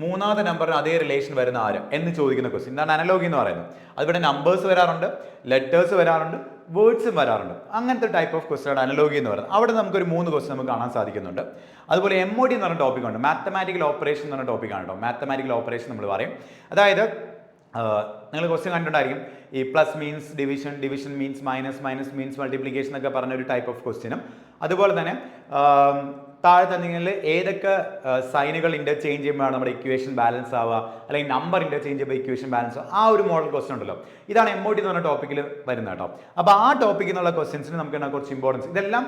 മൂന്നാമത്തെ നമ്പറിന് അതേ റിലേഷൻ വരുന്ന ആര് എന്ന് ചോദിക്കുന്ന ക്വസ്റ്റ്യൻ ഇതാണ് അനലോഗി എന്ന് പറയുന്നത്. അതിവിടെ നമ്പേഴ്സ് വരാറുണ്ട്, ലെറ്റേഴ്സ് വരാറുണ്ട്, വേർഡ്സും വരാറുണ്ട്. അങ്ങനത്തെ ടൈപ്പ് ഓഫ് ക്വസ്റ്റ്യൻ അനലോഗി എന്ന് പറയുന്നത്. അവിടെ നമുക്കൊരു 3 ക്വസ്റ്റ്യൻ നമുക്ക് കാണാൻ സാധിക്കുന്നുണ്ട്. അതുപോലെ MOD എന്ന് പറഞ്ഞ ടോപ്പിക് ഉണ്ട്, മാത്തമാറ്റിക്കൽ ഓപ്പറേഷൻ എന്ന് പറഞ്ഞ ടോപ്പിക്കാണ് കേട്ടോ. മാത്തമാറ്റിക്കൽ ഓപ്പറേഷൻ നമ്മൾ പറയും. അതായത് നിങ്ങൾ ക്വസ്റ്റ്യൻ കണ്ടിട്ടുണ്ടായിരിക്കും ഈ plus means division, division means minus, minus means multiplication എന്നൊക്കെ പറഞ്ഞ ഒരു ടൈപ്പ് ഓഫ് ക്വസ്റ്റ്യനും. അതുപോലെ തന്നെ താഴെ തന്നെങ്കിൽ ഏതൊക്കെ സൈനുകൾ ഇന്റർചേഞ്ച് ചെയ്യുമ്പോഴാണ് നമ്മുടെ ഇക്വേഷൻ ബാലൻസ് ആവുക, അല്ലെങ്കിൽ നമ്പർ ഇന്റർചേഞ്ച് ചെയ്യുമ്പോൾ ഇക്വേഷൻ ബാലൻസ് ആവുക, ആ ഒരു മോഡൽ ക്വസ്റ്റ്യൻ ഉണ്ടല്ലോ. ഇതാണ് MOD എന്ന് പറഞ്ഞ ടോപ്പിക്കിൽ വരുന്നത് കേട്ടോ. അപ്പോൾ ആ ടോപ്പിക്കിൽ നിന്നുള്ള ക്വസ്റ്റ്യൻസിന് നമുക്ക് കുറച്ച് ഇമ്പോർട്ടൻസ്. ഇതെല്ലാം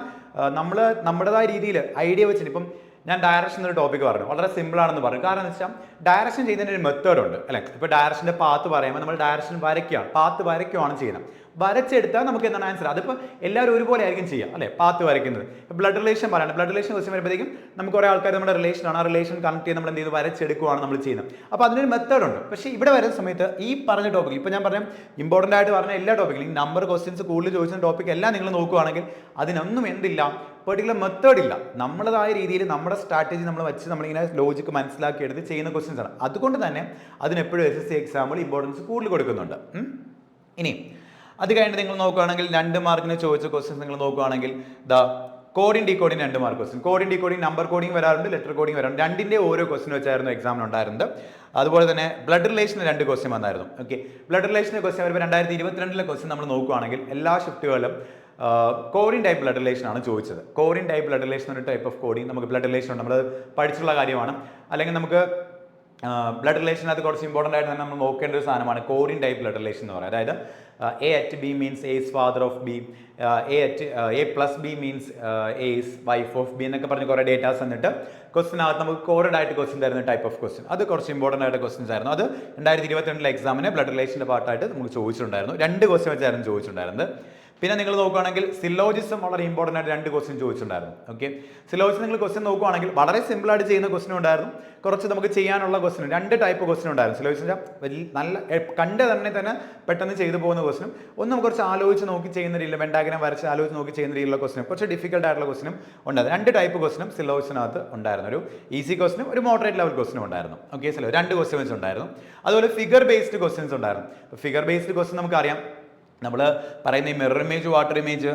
നമ്മൾ നമ്മുടേതായ രീതിയിൽ ഐഡിയ വെച്ചിട്ട് ഇപ്പം ഞാൻ ഡയറക്ഷൻ എന്നൊരു ടോപ്പിക്ക് പറഞ്ഞു, വളരെ സിമ്പിൾ ആണെന്ന് പറഞ്ഞു. കാരണം എന്ന് വെച്ചാൽ ഡയറക്ഷൻ ചെയ്യുന്നതിന് ഒരു മെത്തേഡ് ഉണ്ട് അല്ലേ. ഇപ്പോൾ ഡയറക്ഷൻ്റെ പാത്ത് പറയുമ്പോൾ നമ്മൾ ഡയറക്ഷൻ വരയ്ക്കുകയാണ്, പാത്ത് വരയ്ക്കുകയാണ് ചെയ്യുന്നത്. വരച്ചെടുത്താൽ നമുക്ക് എന്താണ് ആൻസർ. അതിപ്പോൾ എല്ലാവരും ഒരുപോലെ ആയിരിക്കും ചെയ്യുക അല്ലേ, പാത്ത് വരയ്ക്കുന്നത്. ബ്ലഡ് റിലേഷൻ പറയണം, ബ്ലഡ് റിലേഷൻ ക്വസ്റ്റ്യൻ വരുമ്പോഴത്തേക്കും നമുക്ക് കുറേ ആൾക്കാർ നമ്മുടെ റിലേഷനാണ്, ആ റിലേഷൻ കണക്ട് ചെയ്ത് നമ്മൾ എന്ത് ചെയ്ത് വരച്ചെടുക്കുകയാണ് നമ്മൾ ചെയ്യുന്നത്. അപ്പോൾ അതിനൊരു മെത്തേഡ് ഉണ്ട്. പക്ഷേ ഇവിടെ വരുന്ന സമയത്ത് ഈ പറഞ്ഞ ടോപ്പിക്, ഇപ്പോൾ ഞാൻ പറഞ്ഞ ഇമ്പോർട്ടൻ്റ് ആയിട്ട് പറഞ്ഞ എല്ലാ ടോപ്പിക്കിലും ഈ നമ്പർ ക്വസ്റ്റ്യൻസ് കൂടുതൽ ചോദിച്ച ടോപ്പിക് എല്ലാം നിങ്ങൾ നോക്കുകയാണെങ്കിൽ അതിനൊന്നും എന്തില്ല, പെർട്ടിക്കുലർ മെത്തേഡ് ഇല്ല. നമ്മുടേതായ രീതിയിൽ നമ്മുടെ സ്ട്രാറ്റജി നമ്മൾ വെച്ച് നമ്മളിങ്ങനെ ലോജിക്ക് മനസ്സിലാക്കി എടുത്ത് ചെയ്യുന്ന ക്വസ്റ്റ്യൻസ് ആണ്. അതുകൊണ്ട് തന്നെ അതിനെപ്പോഴും SSC എക്സാമ്പിൾ ഇമ്പോർട്ടൻസ് കൂടുതൽ കൊടുക്കുന്നുണ്ട്. ഇനി അത് കഴിഞ്ഞിട്ട് നിങ്ങൾ നോക്കുകയാണെങ്കിൽ 2 മാർക്കിന് ചോദിച്ച ക്വസ്റ്റ്യൻസ് നിങ്ങൾ നോക്കുകയാണെങ്കിൽ coding decoding 2 mark question. Coding decoding number coding വരാറുണ്ട്, ലെറ്റർ കോഡിംഗ് വരാറുണ്ട്. 2ന്റെ ഓരോ ക്വസ്റ്റ്യൻ വെച്ചായിരുന്നു എക്സാമിന് ഉണ്ടായിരുന്നത്. അതുപോലെ തന്നെ ബ്ലഡ് റിലേഷന് 2 ക്വസ്റ്റ്യൻ വന്നായിരുന്നു. ഓക്കെ, ബ്ലഡ് റിലേഷൻ്റെ ക്വസ്റ്റ്യൻ വരുമ്പോൾ 2022 ക്വസ്റ്റ്യൻ നമ്മൾ നോക്കുകയാണെങ്കിൽ എല്ലാ ഷിഫ്റ്റുകളിലും കോഡിംഗ് ടൈപ്പ് ബ്ലഡ് റിലേഷൻ ആണ് ചോദിച്ചത്. കോഡിംഗ് ടൈപ്പ് ബ്ലഡ് റിലേഷൻ ഒരു ടൈപ്പ് ഓഫ് കോഡിംഗ് നമുക്ക് ബ്ലഡ് റിലേഷൻ ഉണ്ട്, നമ്മൾ പഠിച്ചിട്ടുള്ള കാര്യമാണ്. അല്ലെങ്കിൽ നമുക്ക് ബ്ലഡ് റിലേഷനകത്ത് കുറച്ച് ഇമ്പോർട്ടൻ്റ് ആയിട്ട് തന്നെ നമ്മൾ നോക്കേണ്ട ഒരു സാധനമാണ് കോഡിംഗ് ടൈപ്പ് ബ്ലഡ് റിലേഷൻ എന്ന് പറയുന്നത്. അതായത് A at B means A is father of B, A plus B means A is wife of B എന്നൊക്കെ പറഞ്ഞ് കുറേ ഡേറ്റാസ് എന്നിട്ട് ക്വസ്റ്റിനകത്ത് നമുക്ക് കോഡഡ് ആയിട്ട് ക്വസ്റ്റ്യൻ തരുന്ന ടൈപ്പ് ഓഫ് ക്വസ്റ്റ്യൻ, അത് കുറച്ച് ഇമ്പോർട്ടൻ്റ് ആയിട്ട് ക്വസ്റ്റ്യൻസ് ആയിരുന്നു. അത് 2022 എക്സാമിന് ബ്ലഡ് റിലേഷൻ്റെ പാർട്ടായിട്ട് നമുക്ക് ചോദിച്ചിട്ടുണ്ടായിരുന്നു. 2 ക്വസ്റ്റ്യൻ വെച്ചായിരുന്നു ചോദിച്ചിട്ടുണ്ടായിരുന്നത്. പിന്നെ നിങ്ങൾ നോക്കുകയാണെങ്കിൽ സിലോജിസം വളരെ ഇമ്പോർട്ടൻ്റ് ആയിട്ട് 2 ക്വസ്റ്റ്യൻ ചോദിച്ചിട്ടുണ്ടായിരുന്നു. ഓക്കെ, സിലോജിസം നിങ്ങൾ ക്വസ്റ്റ്യൻ നോക്കുകയാണെങ്കിൽ വളരെ സിമ്പിളായിട്ട് ചെയ്യുന്ന ക്വസ്റ്റ്യൻ ഉണ്ടായിരുന്നു, കുറച്ച് നമുക്ക് ചെയ്യാനുള്ള ക്വസ്റ്റ്യൻ, 2 ടൈപ്പ് ക്വസ്റ്റ്യൻ ഉണ്ടായിരുന്നു. സിലോജിസിൻ്റെ വലിയ നല്ല കണ്ട് തന്നെ പെട്ടെന്ന് ചെയ്തു പോകുന്ന ക്വസ്റ്റ്യനും, ഒന്ന് നമുക്ക് കുറച്ച് ആലോചിച്ച് നോക്കി ചെയ്യുന്ന രീതിയിൽ വെൻഡാഗ്രാം വരച്ച് ആലോചിച്ച് നോക്കി ചെയ്യുന്ന രീതിയിലുള്ള ക്വസ്റ്റ്യനും, കുറച്ച് ഡിഫിക്കൽട്ട് ആയിട്ടുള്ള ക്വസ്റ്റ്യനും ഉണ്ടായിരുന്നു. 2 ടൈപ്പ് ക്വസ്റ്റ്യനും സിലോജിസിനകത്ത് ഉണ്ടായിരുന്നു. ഒരു ഈസി ക്വസ്റ്റ്യനും ഒരു മോഡറേറ്റ് ലെവൽ ക്വസ്റ്റ്യനും ഉണ്ടായിരുന്നു. ഓക്കെ, 2 ക്വസ്റ്റ്യൻസ് ഉണ്ടായിരുന്നു. അതുപോലെ ഫിഗർ ബേസ്ഡ് ക്വസ്റ്റ്യൻസ് ഉണ്ടായിരുന്നു. ഫിഗർ ബേസ്ഡ് ക്വസ്റ്റ്യൻ നമുക്കറിയാം, നമ്മൾ പറയുന്ന ഈ mirror image, water image,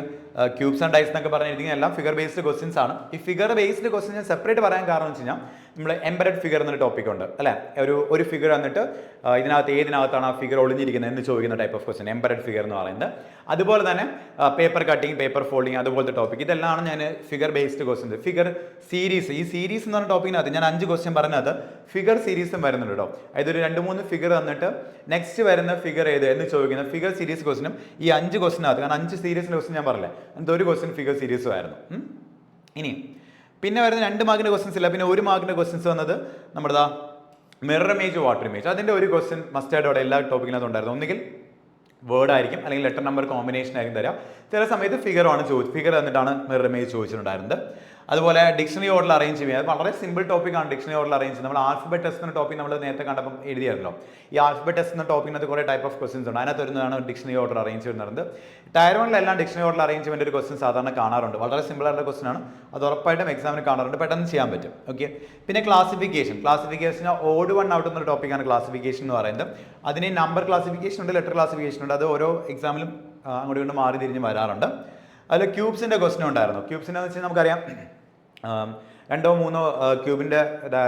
cubes and dice എന്നൊക്കെ പറഞ്ഞിരിക്കുന്ന എല്ലാം ഫിഗർ ബേസ്ഡ് ക്വസ്റ്റ്യൻസ് ആണ്. ഈ ഫിഗർ ബേസ്ഡ് ക്വസ്റ്റ്യൻ ഞാൻ സെപ്പറേറ്റ് പറയാൻ കാരണം വെച്ച് കഴിഞ്ഞാൽ നമ്മൾ എംബഡഡ് ഫിഗർ എന്നൊരു ടോപ്പിക് ഉണ്ട് അല്ലേ, ഒരു ഫിഗർ വന്നിട്ട് ഇതിനകത്ത് ഏതിനകത്താണ് ആ ഫിഗർ ഒളിഞ്ഞിരിക്കുന്നത് എന്ന് ചോദിക്കുന്ന type of question embedded figure എന്ന് പറയുന്നത്. അതുപോലെ തന്നെ പേപ്പർ കട്ടിങ്, പേപ്പർ ഫോൾഡിങ്, അതുപോലത്തെ ടോപ്പിക്, ഇതെല്ലാം ഞാൻ figure based questions. Figure series, ഈ സീരീസ് എന്ന് പറഞ്ഞ ടോപ്പിക്കിനകത്ത് ഞാൻ 5 ക്വസ്റ്റ്യൻ പറഞ്ഞത് ഫിഗർ സീരീസും വരുന്നുണ്ട് കേട്ടോ. അതായത് ഒരു 2-3 ഫിഗർ തന്നിട്ട് നെക്സ്റ്റ് വരുന്ന ഫിഗർ ഏത് എന്ന് ചോദിക്കുന്ന ഫിഗർ സീരീസ് ക്വസ്റ്റ്യനും ഈ 5 ക്വസ്റ്റിനകത്ത്, കാരണം 5 സീരീസിൻ്റെ ക്വസ്റ്റ്യൻ ഞാൻ പറഞ്ഞില്ലേ, എന്നിട്ട് ഒരു ക്വസ്റ്റ്യൻ ഫിഗർ സീരീസും ആയിരുന്നു. ഇനി പിന്നെ വരുന്ന 2 മാർക്കിൻ്റെ ക്വസ്റ്റ്യൻസ് ഇല്ല. പിന്നെ 1 മാർക്കിൻ്റെ ക്വസ്റ്റ്യൻസ് വന്നത് നമ്മുടെ മിറർ ഇമേജ്, വാട്ടർ ഇമേജ്, അതിൻ്റെ ഒരു ക്വസ്റ്റ്യൻ മസ്റ്റായിട്ട് അവിടെ എല്ലാ ടോപ്പിക്കിനകത്തും ഉണ്ടായിരുന്നു. ഒന്നുകിൽ വേർഡ് ആയിരിക്കും അല്ലെങ്കിൽ ലെറ്റർ നമ്പർ കോമ്പിനേഷൻ ആയിരിക്കും തരാം. ചില സമയത്ത് ഫിഗറാണ് ഫിഗർ എന്നിട്ടാണ് മിറർ ഇമേജ് ചോദിച്ചിട്ടുണ്ടായിരുന്നത്. അതുപോലെ ഡിക്ഷണറി ഓർഡർ അറേഞ്ച് ചെയ്യുക, അത് വളരെ സിമ്പിൾ ടോപ്പിക്കാണ് ഡിക്ഷണറി ഓർഡർ അറേഞ്ച് ചെയ്യുന്നത്. നമ്മൾ ആൽഫബറ്റ് ടെസ്റ്റ് എന്ന ടോപ്പിക് നമ്മൾ നേരത്തെ കണ്ടപ്പോൾ എഴുതിയായിരുന്നല്ലോ. ഈ ആൽഫബറ്റ് ടെസ്റ്റ് എന്ന ടോപ്പിനകത്ത് കുറേ ടൈപ്പ് ഓഫ് ക്വസ്റ്റൻസ് ഉണ്ട്. അതിനകത്ത് വരുന്നതാണ് ഡിക്ഷണറി ഓർഡർ അറേഞ്ച് ചെയ്യുന്നത്. ടയർ 1-ലെല്ലാം ഡിക്ഷണറി ഓർഡർ അറേഞ്ച്മെന്റ് ഒരു ക്വസ്റ്റൻ സാധാരണ കാണാറുണ്ട്. വളരെ സിമ്പിൾ ആയിട്ടുള്ള ക്വസ്റ്റൻ ആണ്, അത് ഉറപ്പായിട്ടും എക്സാമിന് കാണാറുണ്ട്, പെട്ടെന്ന് ചെയ്യാൻ പറ്റും. ഓക്കെ, പിന്നെ ക്ലാസിഫിക്കേഷൻ ഓഡ് 1 ഔട്ട് എന്നൊരു ടോപ്പിക്കാണ് ക്ലാസിഫിക്കേഷൻ എന്ന് പറയുന്നത്. അതിന് നമ്പർ ക്ലാസിഫിക്കേഷൻ ഉണ്ട്, ലെറ്റർ ക്ലാസിഫിക്കേഷൻ ഉണ്ട്. അത് ഓരോ എക്സാമിലും അങ്ങോട്ട് കൊണ്ട് മാറി തിരിഞ്ഞ് വരാറുണ്ട്. അതിൽ ക്യൂബ്സിൻ്റെ ക്വസ്റ്റൻ ഉണ്ടായിരുന്നു. ക്യൂബ്സിൻ്റെ വെച്ചാൽ നമുക്കറിയാം 2-3 ക്യൂബിൻ്റെ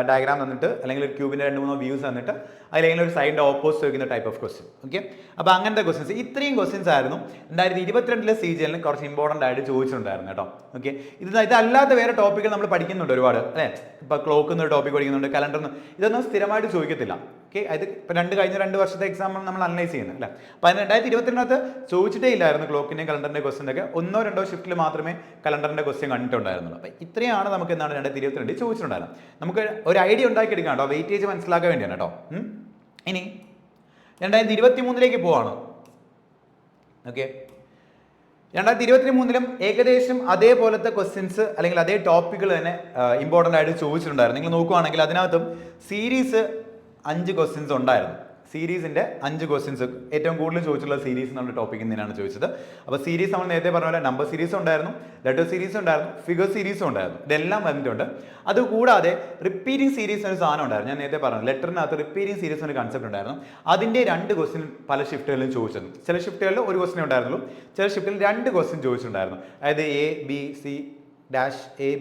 ഡയഗ്രാം തന്നിട്ട് അല്ലെങ്കിൽ ഒരു ക്യൂബിൻ്റെ 2-3 വ്യൂസ് തന്നിട്ട് അതിലെങ്കിലും ഒരു സൈഡിൻ്റെ ഓപ്പോസിറ്റ് വയ്ക്കുന്ന ടൈപ്പ് ഓഫ് ക്വസ്റ്റ്യൻ. ഓക്കെ, അപ്പോൾ അങ്ങനത്തെ ക്വസ്റ്റ്യൻസ്, ഇത്രയും ക്വസ്റ്റ്യൻസ് ആയിരുന്നു 2022 CGL കുറച്ച് ഇമ്പോർട്ടൻ്റ് ആയിട്ട് ചോദിച്ചിട്ടുണ്ടായിരുന്നു കേട്ടോ. ഓക്കെ, ഇതല്ലാത്ത വേറെ ടോപ്പിക്കുകൾ നമ്മൾ പഠിക്കുന്നുണ്ട് ഒരുപാട് അല്ലേ. ഇപ്പോൾ ക്ലോക്ക് എന്നൊരു ടോപ്പിക് പഠിക്കുന്നുണ്ട്, കലണ്ടർ, ഇതൊന്നും സ്ഥിരമായിട്ട് ചോദിക്കത്തില്ല. ഓക്കെ, അത് ഇപ്പോൾ കഴിഞ്ഞ 2 വർഷത്തെ എക്സാം നമ്മൾ അനലൈസ് ചെയ്യുന്നത് അല്ലേ. അപ്പോൾ 2022 ചോദിച്ചിട്ടേ ഇല്ലായിരുന്നു ക്ലോക്കിൻ്റെയും കലണ്ടറിൻ്റെ ക്വസ്റ്റ്യൻ ഒക്കെ. 1-2 ഷിഫ്റ്റിൽ മാത്രമേ കലണ്ടറിൻ്റെ ക്വസ്റ്റ്യൻ കണ്ടിട്ടുണ്ടായിരുന്നുള്ളൂ. അപ്പോൾ ഇത്രയാണ് നമുക്ക് എന്താണ് 2022 ചോദിച്ചിട്ടുണ്ടായിരുന്നു. നമുക്ക് ഒരു ഐഡിയ ഉണ്ടാക്കിയെടുക്കാം കേട്ടോ, വെയിറ്റേജ് മനസ്സിലാക്കാൻ വേണ്ടിയാണ് കേട്ടോ. ഇനി 2023 പോവാണ്. ഓക്കെ, 2023 ഏകദേശം അതേപോലത്തെ ക്വസ്റ്റ്യൻസ് അല്ലെങ്കിൽ അതേ ടോപ്പിക്കുകൾ തന്നെ ഇമ്പോർട്ടൻ്റ് ആയിട്ട് ചോദിച്ചിട്ടുണ്ടായിരുന്നു. നിങ്ങൾ നോക്കുകയാണെങ്കിൽ അതിനകത്തും സീരീസ് 5 ക്വസ്റ്റ്യൻസ് ഉണ്ടായിരുന്നു. സീരീസിൻ്റെ 5 ക്വസ്റ്റ്യൻസ് ഏറ്റവും കൂടുതൽ ചോദിച്ചിട്ടുള്ള സീരീസ് എന്നുള്ള ടോപ്പിക്കിൽ നിന്നാണ് ചോദിച്ചത്. അപ്പോൾ സീരീസ് നമ്മൾ നേരത്തെ പറഞ്ഞ പോലെ നമ്പർ സീരീസ് ഉണ്ടായിരുന്നു, ലെറ്റർ സീരീസ് ഉണ്ടായിരുന്നു, ഫിഗർ സീരീസും ഉണ്ടായിരുന്നു. ഇതെല്ലാം വന്നിട്ടുണ്ട്. അതുകൂടാതെ റിപ്പീറ്റിംഗ് സീരീസ് ഒരു സാധനം ഉണ്ടായിരുന്നു. ഞാൻ നേരത്തെ പറഞ്ഞു ലെറ്ററിനകത്ത് റിപ്പീറ്റിംഗ് സീരീസ് ഒരു കൺസെപ്റ്റ് ഉണ്ടായിരുന്നു. അതിൻ്റെ 2 ക്വസ്റ്റ്യൻ പല ഷിഫ്റ്റുകളിലും ചോദിച്ചിരുന്നു. ചില ഷിഫ്റ്റുകളിൽ ഒരു ക്വസ്റ്റ്യൻ ഉണ്ടായിരുന്നുള്ളൂ, ചില ഷിഫ്റ്റിൽ 2 ക്വസ്റ്റ്യൻ ചോദിച്ചിട്ടുണ്ടായിരുന്നു. അതായത് A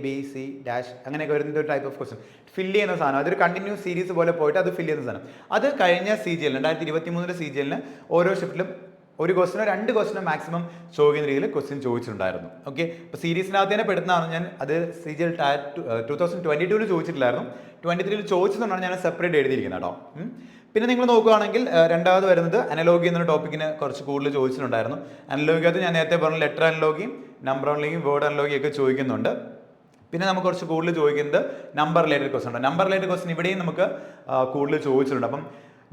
B C അങ്ങനെയൊക്കെ വരുന്ന ഒരു ടൈപ്പ് ഓഫ് ക്വസ്റ്റ്യൻ ഫില്ല് ചെയ്യുന്ന സാധനം, അതൊരു കണ്ടിന്യൂസ് സീരീസ് പോലെ പോയിട്ട് അത് ഫില്ല് ചെയ്യുന്ന സാധനം. അത് കഴിഞ്ഞ CGL 2023 CGL ഓരോ ഷിഫ്റ്റിലും ഒരു ക്വസ്റ്റനോ 2 ക്വസ്റ്റനോ മാക്സിമം ചോദിക്കുന്ന രീതിയിൽ ക്വസ്റ്റ്യൻ ചോദിച്ചിട്ടുണ്ടായിരുന്നു. ഓക്കെ, ഇപ്പോൾ സീരീസിനകത്ത് തന്നെ പെടുന്നതാണ് ഞാൻ. അത് CGL 2022 ചോദിച്ചിട്ടില്ലായിരുന്നു, 2023 ചോദിച്ചതുകൊണ്ടാണ് ഞാൻ സെപ്പറേറ്റ് എഴുതിയിരിക്കുന്നത് കേട്ടോ. പിന്നെ നിങ്ങൾ നോക്കുകയാണെങ്കിൽ രണ്ടാമത് വരുന്നത് അനലോഗി എന്നൊരു ടോപ്പിക്കിന് കുറച്ച് കൂടുതൽ ചോദിച്ചിട്ടുണ്ടായിരുന്നു. അനലോഗിക്കകത്ത് ഞാൻ നേരത്തെ പറഞ്ഞു ലെറ്റർ അനലോഗിയും നമ്പർ അനലോഗിയും വേർഡ് അനലോഗിയും ഒക്കെ ചോദിക്കുന്നുണ്ട്. പിന്നെ നമുക്ക് കുറച്ച് കൂടുതൽ ചോദിക്കുന്നത് നമ്പർ റിലേറ്റഡ് ക്വസ്റ്റൻ ഉണ്ട്. നമ്പർ റിലേറ്റഡ് ക്വസ്റ്റൻ ഇവിടെയും നമുക്ക് കൂടുതൽ ചോദിച്ചിട്ടുണ്ട്. അപ്പം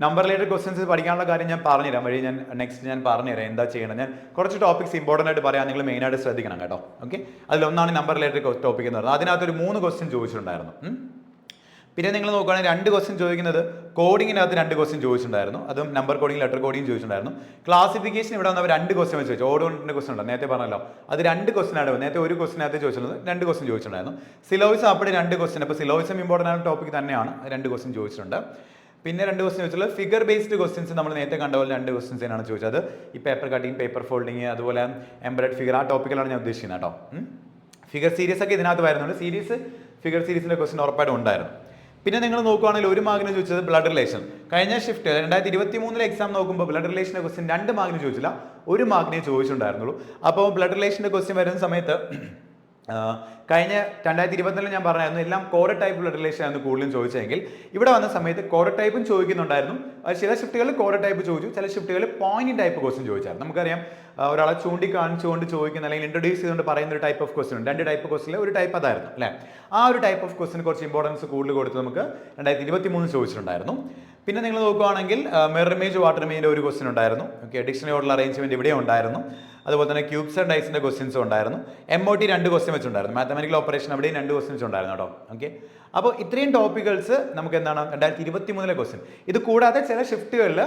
നമ്പർ റിലേറ്റഡ് ക്വസ്റ്റൻസ് പഠിക്കാനുള്ള കാര്യം ഞാൻ പറഞ്ഞുതരാം വഴി. ഞാൻ നെക്സ്റ്റ് പറഞ്ഞുതരാം എന്താ ചെയ്യണം. ഞാൻ കുറച്ച് ടോപ്പിക്സ് ഇമ്പോർട്ടൻ്റ് ആയിട്ട് പറയാം, നിങ്ങൾ മെയിനായിട്ട് ശ്രദ്ധിക്കണം കേട്ടോ. ഓക്കെ, അതിലൊന്നാണ് നമ്പർ റിലേറ്റഡ് ടോപ്പിക് എന്ന് പറയുന്നത്. അതിനകത്തൊരു 3 ക്വസ്റ്റ്യൻ ചോദിച്ചിട്ടുണ്ടായിരുന്നു. പിന്നെ നിങ്ങൾ നോക്കുകയാണെങ്കിൽ 2 ക്വസ്റ്റ്യൻ ചോദിക്കുന്നത് കോഡിങ്ങിനകത്ത് 2 ക്വസ്റ്റ്യൻ ചോദിച്ചിട്ടുണ്ടായിരുന്നു. അതും നമ്പർ കോഡിങ് ലെറ്റർ കോഡിങ് ചോദിച്ചിട്ടുണ്ടായിരുന്നു. ക്ലാസിഫിക്കേഷൻ ഇവിടെ വന്നവർ 2 ക്വസ്റ്റ്യൻ വെച്ച് ചോദിച്ചു. ഓഡ് 1 ക്വസ്റ്റ്യൻ ഉണ്ട് നേരത്തെ പറഞ്ഞല്ലോ, അത് 2 ക്വസ്റ്റ്യൻ ആണ്. നേരത്തെ ഒരു ക്വസ്റ്റ്യനകത്ത് ചോദിച്ചിട്ടുള്ളത് 2 ക്വസ്റ്റ്യൻ ചോദിച്ചിട്ടുണ്ടായിരുന്നു. സിലോയിസം അപ്പോൾ 2 ക്വസ്റ്റ്യൻ. അപ്പോൾ സിലോയിസം ഇമ്പോർട്ടൻ്റ് ആയ ടോപ്പിക് തന്നെയാണ്, 2 ക്വസ്റ്റ്യൻ ചോദിച്ചിട്ടുണ്ട്. പിന്നെ 2 ക്വസ്റ്റ്യൻ ചോദിച്ചുള്ളത് ഫിഗർ ബേസ്ഡ് ക്വസ്റ്റ്യൻസ് നമ്മൾ നേരത്തെ കണ്ട പോലെ 2 ക്വസ്റ്റ്യൻസ് തന്നെയാണ് ചോദിച്ചത്. ഈ പേപ്പർ കട്ടിങ്, പേപ്പർ ഫോൾഡിങ്, അതുപോലെ എംബഡഡ് ഫിഗർ, ആ ടോപ്പിക്കുകളാണ് ഞാൻ ഉദ്ദേശിക്കുന്നത് കേട്ടോ. ഫിഗർ സീരീസ് ഒക്കെ ഇതിനകത്ത് വരുന്നുണ്ട്. ഫിഗർ സീരീസിൻ്റെ ക്വസ്റ്റ്യൻ ഉറപ്പായിട്ടും ഉണ്ടായിരുന്നു. പിന്നെ നിങ്ങൾ നോക്കുകയാണെങ്കിൽ 1 മാർക്കിന് ചോദിച്ചത് ബ്ലഡ് റിലേഷൻ. കഴിഞ്ഞ ഷിഫ്റ്റ് 2023 എക്സാം നോക്കുമ്പോൾ ബ്ലഡ് റിലേഷൻ്റെ ക്വസ്റ്റ്യൻ 2 മാർക്കിന് ചോദിച്ചില്ല, 1 മാർക്കിനെ ചോദിച്ചിട്ടുണ്ടായിരുന്നുള്ളൂ. അപ്പോൾ ബ്ലഡ് റിലേഷൻ്റെ ക്വസ്റ്റ്യൻ വരുന്ന സമയത്ത് കഴിഞ്ഞ 2024 ഞാൻ പറഞ്ഞായിരുന്നു എല്ലാം കോർ ടൈപ്പ് ബ്ലഡ് റിലേഷൻ ആയിരുന്നു കൂടുതലും ചോദിച്ചതെങ്കിൽ ഇവിടെ വന്ന സമയത്ത് കോർ ടൈപ്പും ചോദിക്കുന്നുണ്ടായിരുന്നു. ചില ഷിഫ്റ്റുകളിൽ കോർ ടൈപ്പ് ചോദിച്ചു, ചില ഷിഫ്റ്റുകളിൽ പോയിന്റ് ടൈപ്പ് ക്വസ്റ്റ്യൻ ചോദിച്ചായിരുന്നു. നമുക്കറിയാം ഒരാളെ ചൂണ്ടിക്കാണിച്ചുകൊണ്ട് ചോദിക്കുന്ന അല്ലെങ്കിൽ ഇൻട്രൊഡ്യൂസ് ചെയ്തുകൊണ്ട് പറയുന്ന ഒരു ടൈപ്പ് ഓഫ് ക്വസ്റ്റ്യൻ ഉണ്ട്. 2 ടൈപ്പ് ക്വസ്റ്റ്യനിൽ ഒരു ടൈപ്പ് അതായിരുന്നു അല്ലേ. ആ ഒരു ടൈപ്പ് ഓഫ് ക്വസ്റ്റ്യൻ കുറച്ച് ഇമ്പോർട്ടൻസ് കൂടുതൽ കൊടുത്ത് നമുക്ക് 2023 ചോദിച്ചിട്ടുണ്ടായിരുന്നു. പിന്നെ നിങ്ങൾ നോക്കുകയാണെങ്കിൽ മിറർ ഇമേജ് വാട്ടർ ഇമേജിൻ്റെ ഒരു ക്വസ്റ്റ്യൻ ഉണ്ടായിരുന്നു. ഓക്കെ, ഡിക്ഷണറി ഓർഡർ അറേഞ്ച്മെന്റ് ഇവിടെ ഉണ്ടായിരുന്നു. അതുപോലെ തന്നെ ക്യൂബ്സ് ആൻഡ് ഡൈസിന്റെ ക്വസ്റ്റ്യൻസും ഉണ്ടായിരുന്നു. MOT 2 ക്വസ്റ്റ്യൻ വെച്ചുണ്ടായിരുന്നു. മാത്തമാറ്റിക്കൽ ഓപ്പറേഷൻ അവിടെയും 2 ക്വസ്റ്റ്യൻസ് ഉണ്ടായിരുന്നു കേട്ടോ. ഓക്കെ, അപ്പോൾ ഇത്രയും ടോപ്പിക്കൽസ് നമുക്ക് എന്താണ് 2023 ക്വസ്റ്റ്യൻ. ഇത് കൂടാതെ ചില ഷിഫ്റ്റുകളിൽ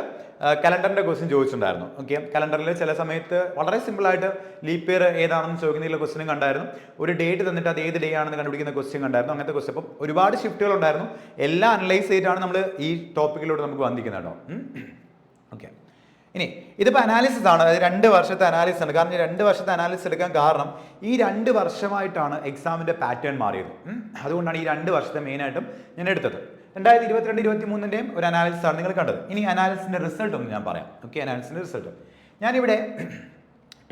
കലണ്ടറിന്റെ ക്വസ്റ്റ്യൻ ചോദിച്ചിട്ടുണ്ടായിരുന്നു. ഓക്കെ, കലണ്ടറിൽ ചില സമയത്ത് വളരെ സിമ്പിൾ ആയിട്ട് ലീപ്പ് ഇയർ ഏതാണെന്ന് ചോദിക്കുന്ന ക്വസ്റ്റ്യൻ കണ്ടായിരുന്നു. ഒരു ഡേറ്റ് തന്നിട്ട് അത് ഏത് ഡേ ആണെന്ന് കണ്ടുപിടിക്കുന്ന ക്വസ്റ്റ്യൻ കണ്ടായിരുന്നു. അങ്ങനത്തെ ക്വസ്റ്റ്യൻ അപ്പം ഒരുപാട് ഷിഫ്റ്റുകൾ ഉണ്ടായിരുന്നു. എല്ലാം അനലൈസ് ചെയ്തിട്ടാണ് നമ്മൾ ഈ ടോപ്പിക്കിലൂടെ നമുക്ക് വന്നിരിക്കുന്നത് കേട്ടോ. ഓക്കെ, ഇനി ഇതിപ്പോൾ അനാലിസിസ് ആണ്, അതായത് 2 വർഷത്തെ അനാലിസിസ് ആണ്. കാരണം ഈ 2 വർഷത്തെ അനാലിസിസ് എടുക്കാൻ കാരണം ഈ 2 വർഷമായിട്ടാണ് എക്സാമിന്റെ പാറ്റേൺ മാറിയത്. അതുകൊണ്ടാണ് ഈ 2 വർഷത്തെ മെയിനായിട്ടും ഞാൻ എടുത്തത്. 2022-23 ഒരു അനാലിസിസ് ആണ് നിങ്ങൾ കണ്ടത്. ഇനി അനാലിസിന്റെ റിസൾട്ട് ഒന്ന് ഞാൻ പറയാം. ഓക്കെ, അനാലിസിന്റെ റിസൾട്ട് ഞാനിവിടെ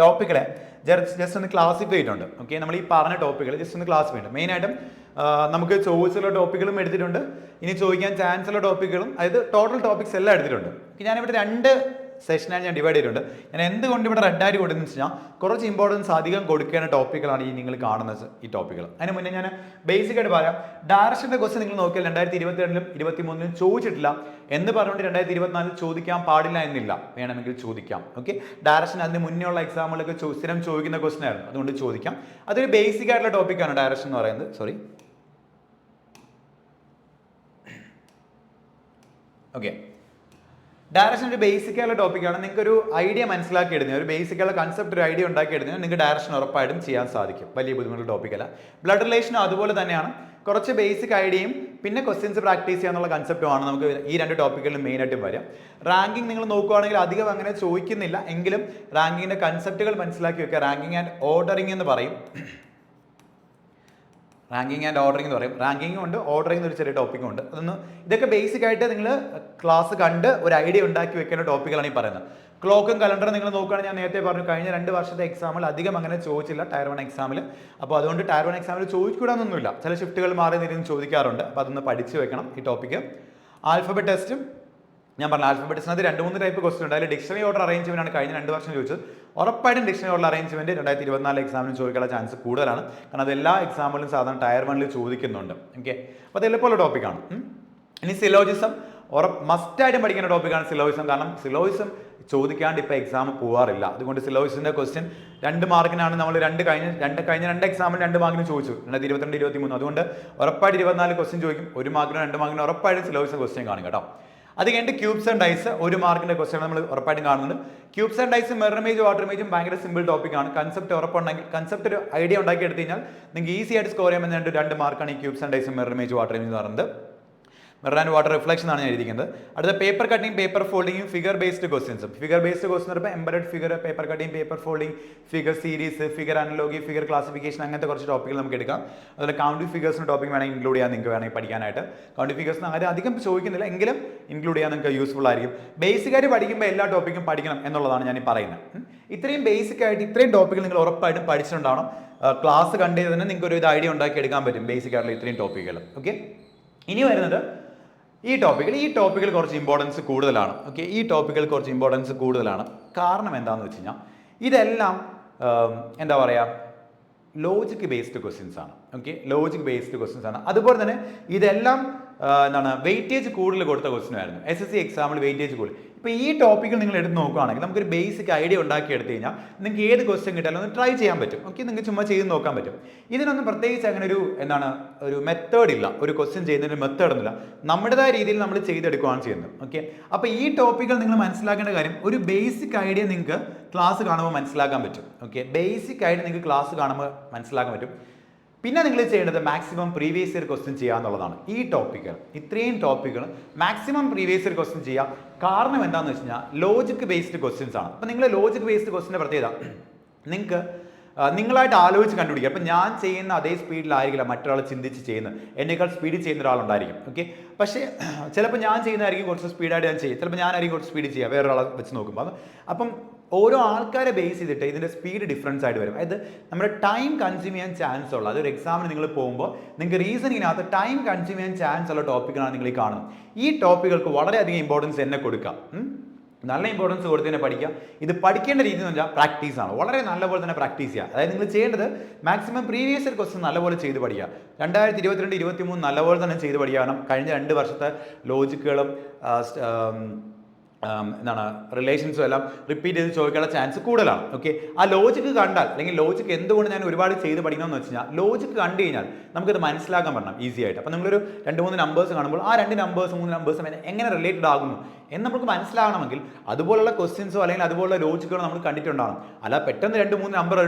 ടോപ്പിക്കുകളെ ജസ്റ്റ് ഒന്ന് ക്ലാസിഫൈ ചെയ്തിട്ടുണ്ട്. ഓക്കെ, നമ്മൾ ഈ പറഞ്ഞ ടോപ്പിക്കുകൾ ജസ്റ്റ് ഒന്ന് ക്ലാസിഫൈ ചെയ്തിട്ടുണ്ട്. മെയിനായിട്ടും നമുക്ക് ചോദിച്ചുള്ള ടോപ്പിക്കുകളും എടുത്തിട്ടുണ്ട്, ഇനി ചോദിക്കാൻ ചാൻസ് ഉള്ള ടോപ്പിക്കുകളും, അതായത് ടോട്ടൽ ടോപ്പിക്സ് എല്ലാം എടുത്തിട്ടുണ്ട്. ഞാനിവിടെ 2 സെഷനായി ഞാൻ ഡിവൈഡ് ചെയ്തിട്ടുണ്ട്. ഞാൻ എന്തുകൊണ്ട് ഇവിടെ റെഡ് ആയിട്ട് കൊടുക്കുന്നത് വെച്ച് കഴിഞ്ഞാൽ കുറച്ച് ഇമ്പോർട്ടൻസ് അധികം കൊടുക്കേണ്ട ടോപ്പിക്കുകളാണ് ഈ നിങ്ങൾ കാണുന്നത് ഈ ടോപ്പിക്കുകൾ. അതിന് മുന്നേ ഞാൻ ബേസിക് ആയിട്ട് പറയാം. ഡയറക്ഷൻ്റെ ക്വസ്റ്റ്യൻ നിങ്ങൾ നോക്കിയാൽ 2022-ലും 2023-ലും ചോദിച്ചിട്ടില്ല എന്ന് പറഞ്ഞുകൊണ്ട് 2024 ചോദിക്കാൻ പാടില്ല എന്നില്ല, വേണമെങ്കിൽ ചോദിക്കാം. ഓക്കെ, ഡയറക്ഷൻ അതിന് മുന്നേ ഉള്ള എക്സാമുകളൊക്കെ സ്ഥിരം ചോദിക്കുന്ന ക്വസ്റ്റ്യൻ ആയിരുന്നു, അതുകൊണ്ട് ചോദിക്കാം. അതൊരു ബേസിക് ആയിട്ടുള്ള ടോപ്പിക്കാണ് ഡയറക്ഷൻ എന്ന് പറയുന്നത്. സോറി, ഓക്കെ, ഡയറക്ഷൻ ഒരു ബേസിക് ആയുള്ള ടോപ്പിക്കാണ്. നിങ്ങൾക്ക് ഒരു ഐഡിയ മനസ്സിലാക്കി എടുക്കുന്നത്, ഒരു ബേസിക് ആയുള്ള കൺസെപ്റ്റ് ഒരു ഐഡിയ ഉണ്ടാക്കി എടുക്കുന്നത് നിങ്ങൾക്ക് ഡയറക്ഷൻ ഉറപ്പായിട്ടും ചെയ്യാൻ സാധിക്കും. വലിയ ബുദ്ധിമുട്ടുള്ള ടോപ്പിക്കല്ല. ബ്ലഡ് റിലേഷനും അതുപോലെ തന്നെയാണ്. കുറച്ച് ബേസിക് ഐഡിയയും പിന്നെ ക്വസ്റ്റ്യൻസ് പ്രാക്ടീസ് ചെയ്യാനുള്ള കൺസെപ്റ്റുമാണ് നമുക്ക് ഈ 2 ടോപ്പിക്കുകളിൽ മെയിനായിട്ടും വരാം. റാങ്കിങ് നിങ്ങൾ നോക്കുകയാണെങ്കിൽ അധികം അങ്ങനെ ചോദിക്കുന്നില്ല, എങ്കിലും റാങ്കിങ്ങിന്റെ കൺസെപ്റ്റുകൾ മനസ്സിലാക്കി വെക്കുക. റാങ്കിങ് ആൻഡ് ഓർഡറിങ് എന്ന് പറയും. റാങ്കിങ് ആൻഡ് ഓർഡറിംഗ് എന്ന് പറയും. റാങ്കിങ്ങും ഉണ്ട്, ഓർഡറിംഗ് എന്നൊരു ചെറിയ ടോപ്പിക്കും ഉണ്ട്. ഇതൊക്കെ ബേസിക് ആയിട്ട് നിങ്ങൾ ക്ലാസ് കണ്ട് ഒരു ഐഡിയ ഉണ്ടാക്കി വെക്കേണ്ട ടോപ്പിക്കുകളാണ് ഈ പറയുന്നത്. ക്ലോക്കും കലണ്ടറും നിങ്ങൾ നോക്കുകയാണെങ്കിൽ ഞാൻ നേരത്തെ പറഞ്ഞു, കഴിഞ്ഞ 2 വർഷത്തെ എക്സാമിൽ അധികം അങ്ങനെ ചോദിച്ചില്ല ടയർ 1 എക്സാമിൽ. അപ്പോൾ അതുകൊണ്ട് ടയർ 1 എക്സാമിൽ ചോദിക്കൂടാന്നൊന്നുമില്ല, ചില ഷിഫ്റ്റുകൾ മാറി നിന്നും ചോദിക്കാറുണ്ട്. അപ്പോൾ അതൊന്ന് പഠിച്ചു വെക്കണം ഈ ടോപ്പിക്ക്. ആൽഫബറ്റ് ടെസ്റ്റും ഞാൻ പറഞ്ഞു, ആൽഫബറ്റിനകത്ത് 2-3 ടൈപ്പ് ക്വസ്റ്റ്യൻ ഉണ്ട്. അതിൽ ഡിക്ഷണറി ഓർഡർ അറേഞ്ച്മെന്റ് ആണ് കഴിഞ്ഞ 2 വർഷം ചോദിച്ചത്. ഉറപ്പായിട്ടും ഡിക്ഷണറി ഓർഡർ അറേഞ്ച്മെന്റ് 2024 എക്സാമിന് ചോദിക്കാനുള്ള ചാൻസ് കൂടുതലാണ്. കാരണം അത് എല്ലാ എക്സാമിലും സാധാരണ ടയർ 1 ചോദിക്കുന്നുണ്ട്. ഓക്കെ, അപ്പോൾ അത് എളുപ്പമുള്ള ടോപ്പിക്കാണ്. ഇനി സിലോജിസം മസ്റ്റായിട്ടും പഠിക്കേണ്ട ടോപ്പിക്കാണ് സിലോജിസം. കാരണം സിലോജിസം ചോദിക്കാണ്ട് ഇപ്പോൾ എക്സാം പോകാറില്ല. അതുകൊണ്ട് സിലോജിസിന്റെ ക്വസ്റ്റ്യൻ 2 മാർക്കിനാണ് നമ്മൾ കഴിഞ്ഞ 2 എക്സാമിൽ 2 മാർക്കിന് ചോദിച്ചു 2022-23. അതുകൊണ്ട് ഉറപ്പായിട്ട് 24 ക്വസ്റ്റ്യൻ ചോദിക്കും. 1 മാർക്കിനോ 2 മാർക്കിനോ ഉറപ്പായിട്ടും സിലോജിസം ക്വസ്റ്റ്യൻ കാണും കേട്ടോ. അത് കഴിഞ്ഞിട്ട് ക്യൂബ്സ് ആൻഡ് ഡൈസ് 1 മാർക്കിന്റെ ക്വസ്റ്റ്യൻ നമ്മൾ ഉറപ്പായിട്ടും കാണുന്നുണ്ട്. Cubes and dice mirror image water ഇമേജും ഭയങ്കര സിമ്പിൾ ടോപ്പിക്കാണ്. കൺസെപ്റ്റ് ഉറപ്പുണ്ടെങ്കിൽ, കൺസെപ്റ്റ് ഒരു ഐഡിയ ഉണ്ടാക്കി എടുത്തു കഴിഞ്ഞാൽ നിങ്ങൾക്ക് ഈസി ആയിട്ട് സ്കോർ ചെയ്യാൻ പറ്റുന്ന 2 മാർക്കാണ് ഈ ക്യൂബ്സ് ആൻഡ് ഡൈസും മിറർ ഇമേജ് വാട്ടർ ഇമേജ് എന്ന് പറയുന്നത്. മിറർ ആൻഡ് വാട്ടർ റിഫ്ലക്ഷൻ ആണ് ഞാൻ എഴുതിക്കുന്നത്. അടുത്ത പേപ്പർ കട്ടിങ്, പേപ്പർ ഫോൾഡിങ്ങും ഫിഗർ ബേസ്ഡ് ക്വസ്റ്റ്യൻസും. ഫിഗർ ബേസ്ഡ് ക്വസ്റ്റ്യൻ പറയുമ്പോൾ embedded figure, paper cutting, paper folding, figure series, figure analogy, figure classification, അങ്ങനത്തെ കുറച്ച് ടോപ്പികൾ നമുക്ക് എടുക്കാം. അതുപോലെ കൗണ്ടി ഫിഗേഴ്സിന് ടോപ്പിക് വേണമെങ്കിൽ ഇൻക്ലൂഡ് ചെയ്യാൻ നിങ്ങൾക്ക് വേണമെങ്കിൽ പഠിക്കാനായിട്ട്. കൗണ്ടി ഫിഗേഴ്സിന് ആരും അധികം ചോദിക്കുന്നില്ല, എങ്കിലും ഇൻക്ലൂഡ് ചെയ്യാൻ നിങ്ങൾക്ക് യൂസ്ഫുൾ ആയിരിക്കും. ബേസിക്കായിട്ട് പഠിക്കുമ്പോൾ എല്ലാ ടോപ്പിക്കും പഠിക്കണം എന്നുള്ളതാണ് ഞാൻ ഈ പറയുന്നത്. ഇത്രയും ബേസിക് ആയിട്ട് ഇത്രയും ടോപ്പികൾ നിങ്ങൾ ഉറപ്പായിട്ടും പഠിച്ചിട്ടുണ്ടാവണം. ക്ലാസ് കണ്ടു തന്നെ നിങ്ങൾക്ക് ഒരു ഐഡിയ ഉണ്ടാക്കി എടുക്കാൻ പറ്റും ബേസിക് ആയിട്ടുള്ള ഇത്രയും ടോപ്പിക്കുകൾ. ഓക്കെ, ഇനി വരുന്നത് ഈ ടോപ്പിക്കിൽ കുറച്ച് ഇമ്പോർട്ടൻസ് കൂടുതലാണ്. ഓക്കെ, ഈ ടോപ്പിക്കിൽ കുറച്ച് ഇമ്പോർട്ടൻസ് കൂടുതലാണ്. കാരണം എന്താണെന്ന് വെച്ച് കഴിഞ്ഞാൽ ഇതെല്ലാം എന്താ പറയുക, ലോജിക് ബേസ്ഡ് ക്വസ്റ്റ്യൻസ് ആണ്. ഓക്കെ, ലോജിക് ബേസ്ഡ് ക്വസ്റ്റ്യൻസ് ആണ്. അതുപോലെ തന്നെ ഇതെല്ലാം എന്താണ് വെയിറ്റേജ് കൂടുതൽ കൊടുത്ത ക്വസ്റ്റ്യൻ ആയിരുന്നു. SSC എക്സാമിൽ വെയിറ്റേജ് കൂടുതൽ. ഇപ്പോൾ ഈ ടോപ്പിക്കിൽ നിങ്ങൾ എടുത്ത് നോക്കുകയാണെങ്കിൽ നമുക്കൊരു ബേസിക് ഐഡിയ ഉണ്ടാക്കി എടുത്തു കഴിഞ്ഞാൽ നിങ്ങൾക്ക് ഏത് ക്വസ്റ്റ്യൻ കിട്ടാലും ഒന്ന് ട്രൈ ചെയ്യാൻ പറ്റും. ഓക്കെ, നിങ്ങൾക്ക് ചുമ്മാ ചെയ്ത് നോക്കാൻ പറ്റും. ഇതിനൊന്നും പ്രത്യേകിച്ച് അങ്ങനെ ഒരു മെത്തേഡ് ഇല്ല, ഒരു ക്വസ്റ്റ്യൻ ചെയ്യുന്നതിന് മെത്തേഡ് ഒന്നുമില്ല. നമ്മുടേതായ രീതിയിൽ നമ്മൾ ചെയ്തെടുക്കുകയാണ് ചെയ്യുന്നത്. ഓക്കെ, അപ്പോൾ ഈ ടോപ്പിക്കുകൾ നിങ്ങൾ മനസ്സിലാക്കേണ്ട കാര്യം, ഒരു ബേസിക് ഐഡിയ നിങ്ങൾക്ക് ക്ലാസ് കാണുമ്പോൾ മനസ്സിലാക്കാൻ പറ്റും. ഓക്കെ, ബേസിക് ഐഡിയ നിങ്ങൾക്ക് ക്ലാസ് കാണുമ്പോൾ മനസ്സിലാക്കാൻ പറ്റും. പിന്നെ നിങ്ങൾ ചെയ്യേണ്ടത് മാക്സിമം പ്രീവിയസ് ഇയർ ക്വസ്റ്റ്യൻ ചെയ്യുക എന്നുള്ളതാണ്. ഈ ടോപ്പിക്കുകൾ, ഇത്രയും ടോപ്പിക്കുകൾ മാക്സിമം പ്രീവിയസ് ഇയർ ക്വസ്റ്റ്യൻ ചെയ്യുക. കാരണം എന്താണെന്ന് വെച്ച് കഴിഞ്ഞാൽ ലോജിക് ബേസ്ഡ് ക്വസ്റ്റ്യൻസ് ആണ്. അപ്പോൾ നിങ്ങൾ ലോജിക് ബേസ്ഡ് ക്വസ്റ്റ്യൻ്റെ പ്രത്യേകത, നിങ്ങൾക്ക് നിങ്ങളായിട്ട് ആലോചിച്ച് കണ്ടുപിടിക്കുക. അപ്പം ഞാൻ ചെയ്യുന്ന അതേ സ്പീഡിലായിരിക്കില്ല മറ്റൊരാൾ ചിന്തിച്ച് ചെയ്യുന്നത്, എന്നേക്കാൾ സ്പീഡിൽ ചെയ്യുന്ന ഒരാളുണ്ടായിരിക്കും. ഓക്കെ, പക്ഷേ ചിലപ്പോൾ ഞാൻ ചെയ്യുന്നതായിരിക്കും കുറച്ച് സ്പീഡായിട്ട് ഞാൻ ചെയ്യും, ചിലപ്പോൾ ഞാനായിരിക്കും കുറച്ച് സ്പീഡിൽ ചെയ്യുക വേറൊരാളെ വെച്ച് നോക്കുമ്പോൾ. അപ്പം ഓരോ ആൾക്കാരെ ബേസ് ചെയ്തിട്ട് ഇതിൻ്റെ സ്പീഡ് ഡിഫറൻസ് ആയിട്ട് വരും. അതായത് നമ്മുടെ ടൈം കൺസ്യൂം ചെയ്യാൻ ചാൻസ് ഉള്ള അതൊരു എക്സാമിന് നിങ്ങൾ പോകുമ്പോൾ നിങ്ങൾക്ക് റീസണിങ്ങിനകത്ത് ടൈം കൺസ്യൂം ചെയ്യാൻ ചാൻസ് ഉള്ള ടോപ്പിക്കാണ് നിങ്ങൾ ഈ കാണുന്നത്. ഈ ടോപ്പികൾക്ക് വളരെയധികം ഇമ്പോർട്ടൻസ് തന്നെ കൊടുക്കാം. നല്ല ഇമ്പോർട്ടൻസ് കൊടുത്ത് തന്നെ പഠിക്കുക. ഇത് പഠിക്കേണ്ട രീതി എന്ന് വെച്ചാൽ പ്രാക്ടീസാണ്. വളരെ നല്ലപോലെ തന്നെ പ്രാക്ടീസ് ചെയ്യുക. അതായത് നിങ്ങൾ ചെയ്യേണ്ടത് മാക്സിമം പ്രീവിയസ് ഇയർ ക്വസ്റ്റ്യൻ നല്ലപോലെ ചെയ്ത് പഠിക്കുക. 2022-23 നല്ലപോലെ തന്നെ ചെയ്ത് പഠിക്കുക. കാരണം കഴിഞ്ഞ 2 വർഷത്തെ ലോജിക്കുകളും എന്താണ് റിലേഷൻസും എല്ലാം റിപ്പീറ്റ് ചെയ്ത് ചോദിക്കാനുള്ള ചാൻസ് കൂടുതലാണ്. ഓക്കെ, ആ ലോജിക്ക് കണ്ടാൽ അല്ലെങ്കിൽ ലോജിക്ക് എന്തുകൊണ്ട് ഞാൻ ഒരുപാട് ചെയ്ത് പഠിക്കണമെന്ന് വെച്ച് കഴിഞ്ഞാൽ ലോജിക്ക് കണ്ടു കഴിഞ്ഞാൽ നമുക്കത് മനസ്സിലാക്കാൻ പറ്റണം ഈസി ആയിട്ട്. അപ്പോൾ നിങ്ങളൊരു 2-3 നമ്പേഴ്സ് കാണുമ്പോൾ ആ 2 നമ്പേഴ്സ് 3 നമ്പേഴ്സും എങ്ങനെ റിലേറ്റഡ് ആകുന്നു എന്ന് നമുക്ക് മനസ്സിലാകണമെങ്കിൽ അതുപോലുള്ള ക്വസ്റ്റ്യൻസോ അല്ലെങ്കിൽ അതുപോലുള്ള ലോജിക്കുകളോ നമ്മൾ കണ്ടിട്ടുണ്ടാകണം. അല്ല പെട്ടെന്ന് 2-3 നമ്പർ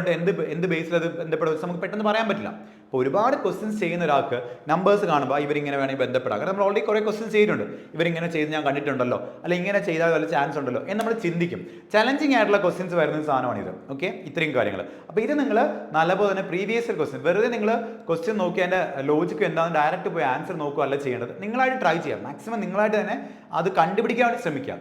എന്ത് ബേസിൽ അത് ബന്ധപ്പെടും നമുക്ക് പെട്ടെന്ന് പറയാൻ പറ്റില്ല. അപ്പോൾ ഒരുപാട് ക്വസ്റ്റ്യൻസ് ചെയ്യുന്ന ഒരാൾക്ക് നമ്പേഴ്സ് കാണുമ്പോൾ ഇവരിങ്ങനെ വേണമെങ്കിൽ ബന്ധപ്പെടാം. കാരണം നമ്മൾ ഓൾറെഡി കുറേ ക്വസ്റ്റ്യൻസ് ചെയ്തിട്ടുണ്ട്, ഇവരിങ്ങനെ ചെയ്ത് ഞാൻ കണ്ടിട്ടുണ്ടല്ലോ, അല്ലെങ്കിൽ ഇങ്ങനെ ചെയ്താൽ വല്ല ചാൻസ് ഉണ്ടല്ലോ എന്ന് നമ്മൾ ചിന്തിക്കും. ചലഞ്ചിങ് ആയിട്ടുള്ള ക്വസ്റ്റ്യൻസ് വരുന്ന സാധനമാണിത്. ഓക്കെ, ഇത്രയും കാര്യങ്ങൾ. അപ്പോൾ ഇത് നിങ്ങൾ നല്ലപോലെ തന്നെ പ്രീവിയസ് ഇയർ ക്വസ്റ്റ്യൻ വെറുതെ നിങ്ങൾ ക്വസ്റ്റ്യൻ നോക്കി അതിൻ്റെ ലോജിക്ക് എന്താണെന്ന് ഡയറക്റ്റ് പോയി ആൻസർ നോക്കുകയല്ല ചെയ്യേണ്ടത്. നിങ്ങളായിട്ട് ട്രൈ ചെയ്യാം. മാക്സിമം നിങ്ങളായിട്ട് തന്നെ അത് കണ്ടുപിടിക്കാൻ വേണ്ടി ശ്രമിക്കാം.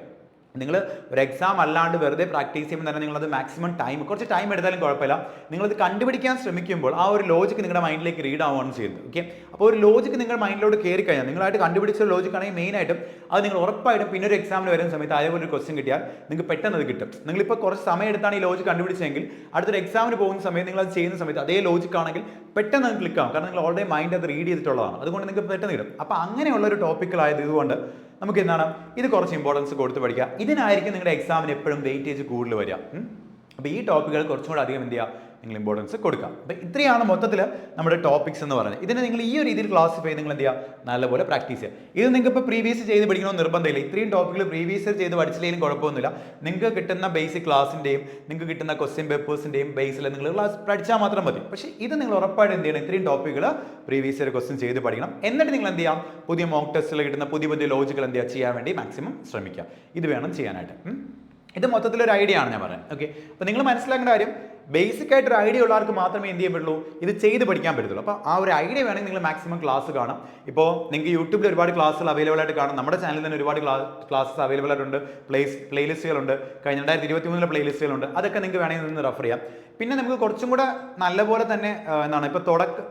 നിങ്ങൾ ഒരു എക്സാം അല്ലാണ്ട് വെറുതെ പ്രാക്ടീസ് ചെയ്യുമ്പോൾ തന്നെ നിങ്ങളത് മാക്സിമം കുറച്ച് ടൈം എടുത്താലും കുഴപ്പമില്ല. നിങ്ങളത് കണ്ടുപിടിക്കാൻ ശ്രമിക്കുമ്പോൾ ആ ഒരു ലോജിക്ക് നിങ്ങളുടെ മൈൻഡിലേക്ക് റീഡ് ആവുകയാണ് ചെയ്യുന്നത്. ഓക്കെ, അപ്പോൾ ഒരു ലോജിക്ക് നിങ്ങളുടെ മൈൻഡിലോട്ട് കയറി കഴിഞ്ഞാൽ നിങ്ങളായിട്ട് കണ്ടുപിടിച്ച ലോജിക്ക് ആണെങ്കിൽ മെയിനായിട്ടും അത് നിങ്ങൾ ഉറപ്പായിട്ടും പിന്നെ ഒരു എക്സാമിന് വരുന്ന സമയത്ത് അതേപോലെ ഒരു ക്വസ്റ്റ്യൻ കിട്ടിയാൽ നിങ്ങൾക്ക് പെട്ടെന്ന് അത് കിട്ടും. നിങ്ങളിപ്പോൾ കുറച്ച് സമയം എടുത്താണ് ഈ ലോജിക്ക് കണ്ടുപിടിച്ചെങ്കിൽ അടുത്തൊരു എക്സാമിന് പോകുന്ന സമയത്ത് നിങ്ങൾ അത് ചെയ്യുന്ന സമയത്ത് അതേ ലോജിക്ക് ആണെങ്കിൽ പെട്ടെന്ന് അത് ക്ലിക്ക് ആവും. കാരണം നിങ്ങൾ ഓൾറെഡി മൈൻഡ് അത് റീഡ് ചെയ്തിട്ടുള്ളതാണ്. അതുകൊണ്ട് നിങ്ങൾക്ക് പെട്ടെന്ന് കിട്ടും. അപ്പോൾ അങ്ങനെയുള്ള ഒരു ടോപ്പിക്കലായത് ഇതുകൊണ്ട് നമുക്ക് എന്താണ് ഇത് കുറച്ച് ഇമ്പോർട്ടൻസ് കൊടുത്ത് പഠിക്കുക. ഇതിനായിരിക്കും നിങ്ങളുടെ എക്സാമിന് എപ്പോഴും വെയിറ്റേജ് കൂടുതൽ വരിക. അപ്പോൾ ഈ ടോപ്പിക്കുകൾ കുറച്ചും കൂടെ അധികം എന്ത് ചെയ്യുക, നിങ്ങൾ ഇമ്പോർട്ടൻസ് കൊടുക്കുക. അപ്പോൾ ഇത്രയാണ് മൊത്തത്തിൽ നമ്മുടെ ടോപ്പിക്സ് എന്ന് പറയുന്നത്. ഇതിനെ നിങ്ങൾ ഈ ഒരു രീതിയിൽ ക്ലാസിഫൈ നിങ്ങൾ എന്ത് ചെയ്യുക, നല്ലപോലെ പ്രാക്ടീസ് ചെയ്യുക. ഇത് നിങ്ങൾക്ക് ഇപ്പോൾ പ്രീവിയസ് ചെയ്ത് പഠിക്കണമെന്ന് നിർബന്ധമില്ല. ഇത്രയും ടോപ്പിക്കുകൾ പ്രീവിയസ് ചെയ്ത് പഠിച്ചില്ലെങ്കിലും കുഴപ്പമൊന്നുമില്ല. നിങ്ങൾക്ക് കിട്ടുന്ന ബേസിക് ക്ലാസിൻ്റെയും നിങ്ങൾക്ക് കിട്ടുന്ന ക്വസ്റ്റ്യൻ പേപ്പേഴ്സിൻ്റെയും ബേസിൽ നിങ്ങൾ ക്ലാസ് പഠിച്ചാൽ മാത്രം മതി. പക്ഷേ ഇത് നിങ്ങൾ ഉറപ്പായിട്ട് എന്ത് ചെയ്യണം, ഇത്രയും ടോപ്പിക്കുകൾ പ്രീവിയസ് ഇയർ ക്വസ്റ്റ്യൻ ചെയ്ത് പഠിക്കണം. എന്നിട്ട് നിങ്ങൾ എന്ത് ചെയ്യാം, പുതിയ മോക്ക് ടെസ്റ്റിൽ കിട്ടുന്ന പുതിയ ലോജിക്കൽ എന്ത് ചെയ്യുക ചെയ്യാൻ വേണ്ടി മാക്സിമം ശ്രമിക്കുക. ഇത് വേണം ചെയ്യാനായിട്ട്. ഇത് മൊത്തത്തിലൊരു ഐഡിയ ആണ് ഞാൻ പറയുന്നത്. ഓക്കെ, അപ്പോൾ നിങ്ങൾ മനസ്സിലാക്കേണ്ട കാര്യം ബേസിക് ആയിട്ട് ഒരു ഐഡിയ ഉള്ളവർക്ക് മാത്രമേ എന്ത് ചെയ്യാൻ പറ്റുള്ളൂ, ഇത് ചെയ്ത് പഠിക്കാൻ പറ്റത്തുള്ളൂ. അപ്പോൾ ആ ഒരു ഐഡിയ വേണമെങ്കിൽ നിങ്ങൾ മാക്സിമം ക്ലാസ് കാണാം. ഇപ്പോൾ നിങ്ങൾക്ക് യൂട്യൂബിൽ ഒരുപാട് ക്ലാസ്സുകൾ അവൈലബിൾ ആയിട്ട് കാണാം. നമ്മുടെ ചാനലിൽ തന്നെ ഒരുപാട് ക്ലാസ്സസ് അവൈലബിൾ ആയിട്ടുണ്ട്. പ്ലേലിസ്റ്റുകളുണ്ട്. കഴിഞ്ഞ 2023 പ്ലേലിസ്റ്റുകളുണ്ട്. അതൊക്കെ നിങ്ങൾക്ക് വേണമെങ്കിൽ നിന്ന് റെഫർ ചെയ്യാം. പിന്നെ നമുക്ക് കുറച്ചും കൂടെ നല്ലപോലെ തന്നെ ഇപ്പോൾ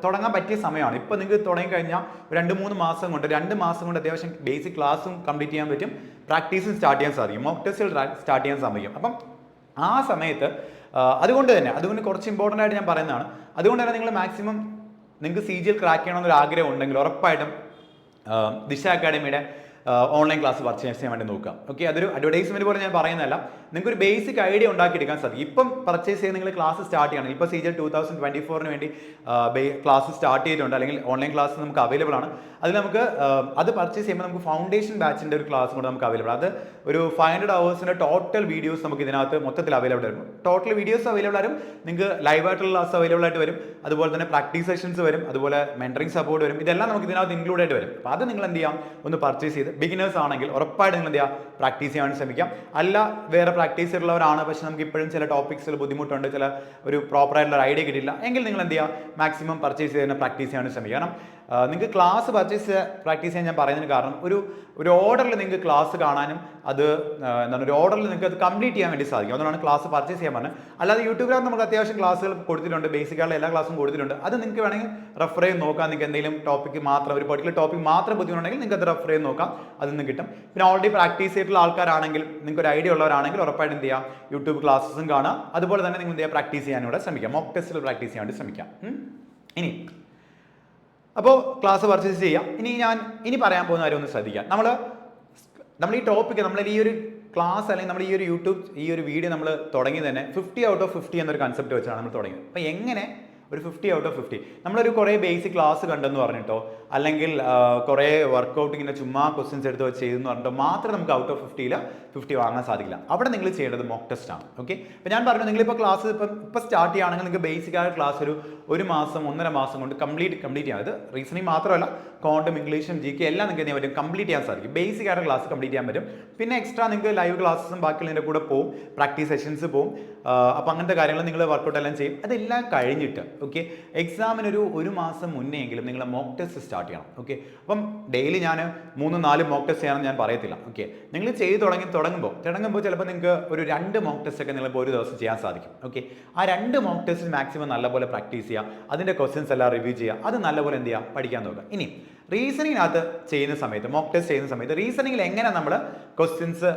തുടങ്ങാൻ പറ്റിയ സമയമാണ്. ഇപ്പോൾ നിങ്ങൾക്ക് തുടങ്ങിക്കഴിഞ്ഞാൽ 2-3 മാസം കൊണ്ട് 2 മാസം കൊണ്ട് അത്യാവശ്യം ബേസിക് ക്ലാസ്സും കംപ്ലീറ്റ് ചെയ്യാൻ പറ്റും. പ്രാക്ടീസും സ്റ്റാർട്ട് ചെയ്യാൻ സാധിക്കും. മോക്ക് ടെസ്റ്റുകൾ സ്റ്റാർട്ട് ചെയ്യാൻ സാധിക്കും. അപ്പം ആ സമയത്ത് അതുകൊണ്ട് കുറച്ച് ഇമ്പോർട്ടൻ്റ് ആയിട്ട് ഞാൻ പറയുന്നതാണ്. അതുകൊണ്ട് തന്നെ നിങ്ങൾ മാക്സിമം നിങ്ങൾക്ക് CGL ക്രാക്ക് ചെയ്യണമെന്നൊരു ആഗ്രഹം ഉണ്ടെങ്കിൽ ഉറപ്പായിട്ടും ദിശ അക്കാഡമിയുടെ ഓൺലൈൻ ക്ലാസ് പർച്ചേസ് ചെയ്യാൻ വേണ്ടി നോക്കുക. ഓക്കെ, അതൊരു അഡ്വർടൈസ്മെന്റ് പോലെ ഞാൻ പറയുന്നതല്ല. നിങ്ങൾക്ക് ഒരു ബേസിക് ഐഡിയ ഉണ്ടാക്കിയെടുക്കാൻ സാധിക്കും. ഇപ്പം പർച്ചേസ് ചെയ്ത് നിങ്ങൾ ക്ലാസ് സ്റ്റാർട്ട് ചെയ്യണം. ഇപ്പോൾ CGL 2024 വേണ്ടി ക്ലാസ് സ്റ്റാർട്ട് ചെയ്തിട്ടുണ്ട്, അല്ലെങ്കിൽ ഓൺലൈൻ ക്ലാസ് നമുക്ക് അവൈലബിൾ ആണ്. അതിൽ നമുക്ക് അത് പർച്ചേസ് ചെയ്യുമ്പോൾ നമുക്ക് ഫൗണ്ടേഷൻ ബാച്ചിൻ്റെ ഒരു ക്ലാസ് കൂടെ നമുക്ക് അവൈലബിൾ. അത് ഒരു 500 hours ടോട്ടൽ വീഡിയോസ് നമുക്ക് ഇതിനകത്ത് മൊത്തത്തിൽ അവൈലബിൾ ആയിരുന്നു. ടോട്ടൽ വീഡിയോസ് അവൈലബിൾ ആരും. നിങ്ങൾക്ക് ലൈവായിട്ടുള്ള ക്ലാസ് അവൈലബിൾ ആയിട്ട് വരും. അതുപോലെ തന്നെ പ്രാക്ടീസ് സെഷൻസ് വരും. അതുപോലെ മെന്ററിംഗ് സപ്പോർട്ട് വരും. ഇതെല്ലാം നമുക്ക് ഇതിനകത്ത് ഇൻക്ലൂഡ് ആയിട്ട് വരും. അപ്പോൾ അത് നിങ്ങൾ എന്ത് ചെയ്യാം, ഒന്ന് പർച്ചേസ് ചെയ്ത് ബിഗിനേഴ്സ് ആണെങ്കിൽ ഉറപ്പായിട്ട് നിങ്ങൾ എന്ത് ചെയ്യുക, പ്രാക്ടീസ് ചെയ്യാൻ ശ്രമിക്കാം. അല്ല വേറെ പ്രാക്ടീസ് ഉള്ളവരാണ്, പക്ഷെ നമുക്ക് ഇപ്പോഴും ചില ടോപ്പിക്സിൽ ബുദ്ധിമുട്ടുണ്ട്, ചില ഒരു പ്രോപ്പറായിട്ടുള്ള ഐഡിയ കിട്ടില്ല എങ്കിൽ നിങ്ങൾ എന്ത് ചെയ്യുക, മാക്സിമം പർച്ചേസ് ചെയ്ത് തന്നെ പ്രാക്ടീസ് ചെയ്യാൻ ശ്രമിക്കുക. കാരണം നിങ്ങൾക്ക് ക്ലാസ് പ്രാക്ടീസ് ചെയ്യാൻ ഞാൻ പറയുന്നതിന് കാരണം ഒരു ഓർഡറിൽ നിങ്ങൾക്ക് ക്ലാസ് കാണാനും അത് ഒരു ഓർഡറിൽ നിങ്ങൾക്ക് അത് കംപ്ലീറ്റ് ചെയ്യാൻ വേണ്ടി സാധിക്കും. അതുകൊണ്ടാണ് ക്ലാസ് പർച്ചേസ് ചെയ്യാൻ പറഞ്ഞത്. അല്ലാതെ യൂട്യൂബിനകത്ത് നമുക്ക് അത്യാവശ്യം ക്ലാസ്സുകൾ കൊടുത്തിട്ടുണ്ട്, ബേസിക്കായുള്ള എല്ലാ ക്ലാസ്സും കൊടുത്തിട്ടുണ്ട്. അത് നിങ്ങൾക്ക് വേണമെങ്കിൽ റെഫർ ചെയ്ത് നോക്കാം. നിങ്ങൾക്ക് എന്തെങ്കിലും ടോപ്പിക്ക് മാത്രം ഒരു പെർട്ടിക്കുലർ ടോപ്പിക് മാത്രം ബുദ്ധിമുട്ടുണ്ടെങ്കിൽ നിങ്ങൾക്ക് അത് റെഫർ ചെയ്ത് നോക്കാം, അതിൽ നിന്ന് കിട്ടും. പിന്നെ ഓൾറെഡി പ്രാക്ടീസ് ചെയ്തിട്ടുള്ള ആൾക്കാരാണെങ്കിൽ, നിങ്ങൾക്ക് ഒരു ഐഡിയ ഉള്ളവരാണെങ്കിൽ ഉറപ്പായിട്ട് എന്ത് ചെയ്യാം, യൂട്യൂബ് ക്ലാസ്സും കാണാം. അതുപോലെ തന്നെ നിങ്ങൾ എന്ത് ചെയ്യുക, പ്രാക്ടീസ് ചെയ്യാനൂടെ ശ്രമിക്കാം. മോക്ക് ടെസ്റ്റിൽ പ്രാക്ടീസ് ചെയ്യാൻ വേണ്ടി ശ്രമിക്കാം. ഇനി അപ്പോൾ ക്ലാസ് പർച്ചേസ് ചെയ്യാം. ഇനി പറയാൻ പോകുന്ന കാര്യം ഒന്ന് ശ്രദ്ധിക്കാം. നമ്മൾ ഈ ടോപ്പിക്ക് നമ്മൾ ഈ ഒരു ക്ലാസ് അല്ലെങ്കിൽ നമ്മൾ ഈ ഒരു വീഡിയോ നമ്മൾ തുടങ്ങി തന്നെ 50 out of 50 എന്നൊരു കൺസെപ്റ്റ് വെച്ചാണ് നമ്മൾ തുടങ്ങിയത്. അപ്പോൾ എങ്ങനെ ഒരു 50 out of 50 നമ്മളൊരു കുറേ ബേസിക് ക്ലാസ് കണ്ടെന്ന് പറഞ്ഞിട്ടോ അല്ലെങ്കിൽ കുറേ വർക്കൗട്ട് ഇങ്ങനെ ചുമ്മാ ക്വസ്റ്റ്യൻസ് എടുത്ത് വെച്ച് ചെയ്തെന്ന് പറഞ്ഞിട്ടോ മാത്രം നമുക്ക് ഔട്ട് ഓഫ് 50 വാങ്ങാൻ സാധിക്കില്ല. അവിടെ നിങ്ങൾ ചെയ്യേണ്ടത് മോക്ക് ടെസ്റ്റ് ആണ്. ഓക്കെ, അപ്പോൾ ഞാൻ പറഞ്ഞു, നിങ്ങളിപ്പോൾ ക്ലാസ് ഇപ്പോൾ സ്റ്റാർട്ട് ചെയ്യുകയാണെങ്കിൽ നിങ്ങൾക്ക് ബേസിക് ആയ ക്ലാസ് ഒരു മാസം 1.5 മാസം കൊണ്ട് കംപ്ലീറ്റ് ചെയ്യാം. അത് റീസണിങ് മാത്രമല്ല ക്വാണ്ടും ഇംഗ്ലീഷും ജി കെ എല്ലാം നിങ്ങൾക്ക് എന്ത് ചെയ്യാൻ പറ്റും, കംപ്ലീറ്റ് ചെയ്യാൻ സാധിക്കും. ബേസിക് ആയിട്ട് ക്ലാസ് കംപ്ലീറ്റ് ചെയ്യാൻ പറ്റും. പിന്നെ എക്സ്ട്രാ നിങ്ങൾക്ക് ലൈവ് ക്ലാസ്സും ബാക്കിയുള്ളതിൻ്റെ കൂടെ പോകും, പ്രാക്ടീസ് സെഷൻസ് പോകും. അപ്പോൾ അങ്ങനത്തെ കാര്യങ്ങൾ നിങ്ങൾ വർക്കൗട്ട് എല്ലാം ചെയ്യും. അതെല്ലാം കഴിഞ്ഞിട്ട് ഓക്കെ എക്സാമിനൊരു 1 മാസം മുന്നേ എങ്കിലും നിങ്ങൾ മോക്ക് ടെസ്റ്റ് സ്റ്റാർട്ട് ചെയ്യണം. ഓക്കെ അപ്പം ഡെയിലി ഞാൻ 3-4 മോക്ക് ടെസ്റ്റ് ചെയ്യാമെന്ന് ഞാൻ പറയത്തില്ല. ഓക്കെ നിങ്ങൾ ചെയ്ത് തുടങ്ങുമ്പോൾ ചിലപ്പോൾ നിങ്ങൾക്ക് ഒരു 2 മോക്ക് ടെസ്റ്റ് ഒക്കെ നിങ്ങളിപ്പോൾ ഒരു ദിവസം ചെയ്യാൻ സാധിക്കും. ഓക്കെ ആ 2 മോക്ക് ടെസ്റ്റ് മാക്സിമം നല്ലപോലെ പ്രാക്ടീസ് ചെയ്യുക, അതിൻ്റെ ക്വസ്റ്റ്യൻസ് എല്ലാം റിവ്യൂ ചെയ്യുക, അത് നല്ലപോലെ എന്ത് ചെയ്യുക, പഠിക്കാൻ നോക്കുക. ഇനി റീസണിങ്ങിനകത്ത് ചെയ്യുന്ന സമയത്ത്, മോക്ക് ടെസ്റ്റ് ചെയ്യുന്ന സമയത്ത് റീസണിങ്ങിൽ എങ്ങനെ നമ്മൾ ക്വസ്റ്റ്യൻസ്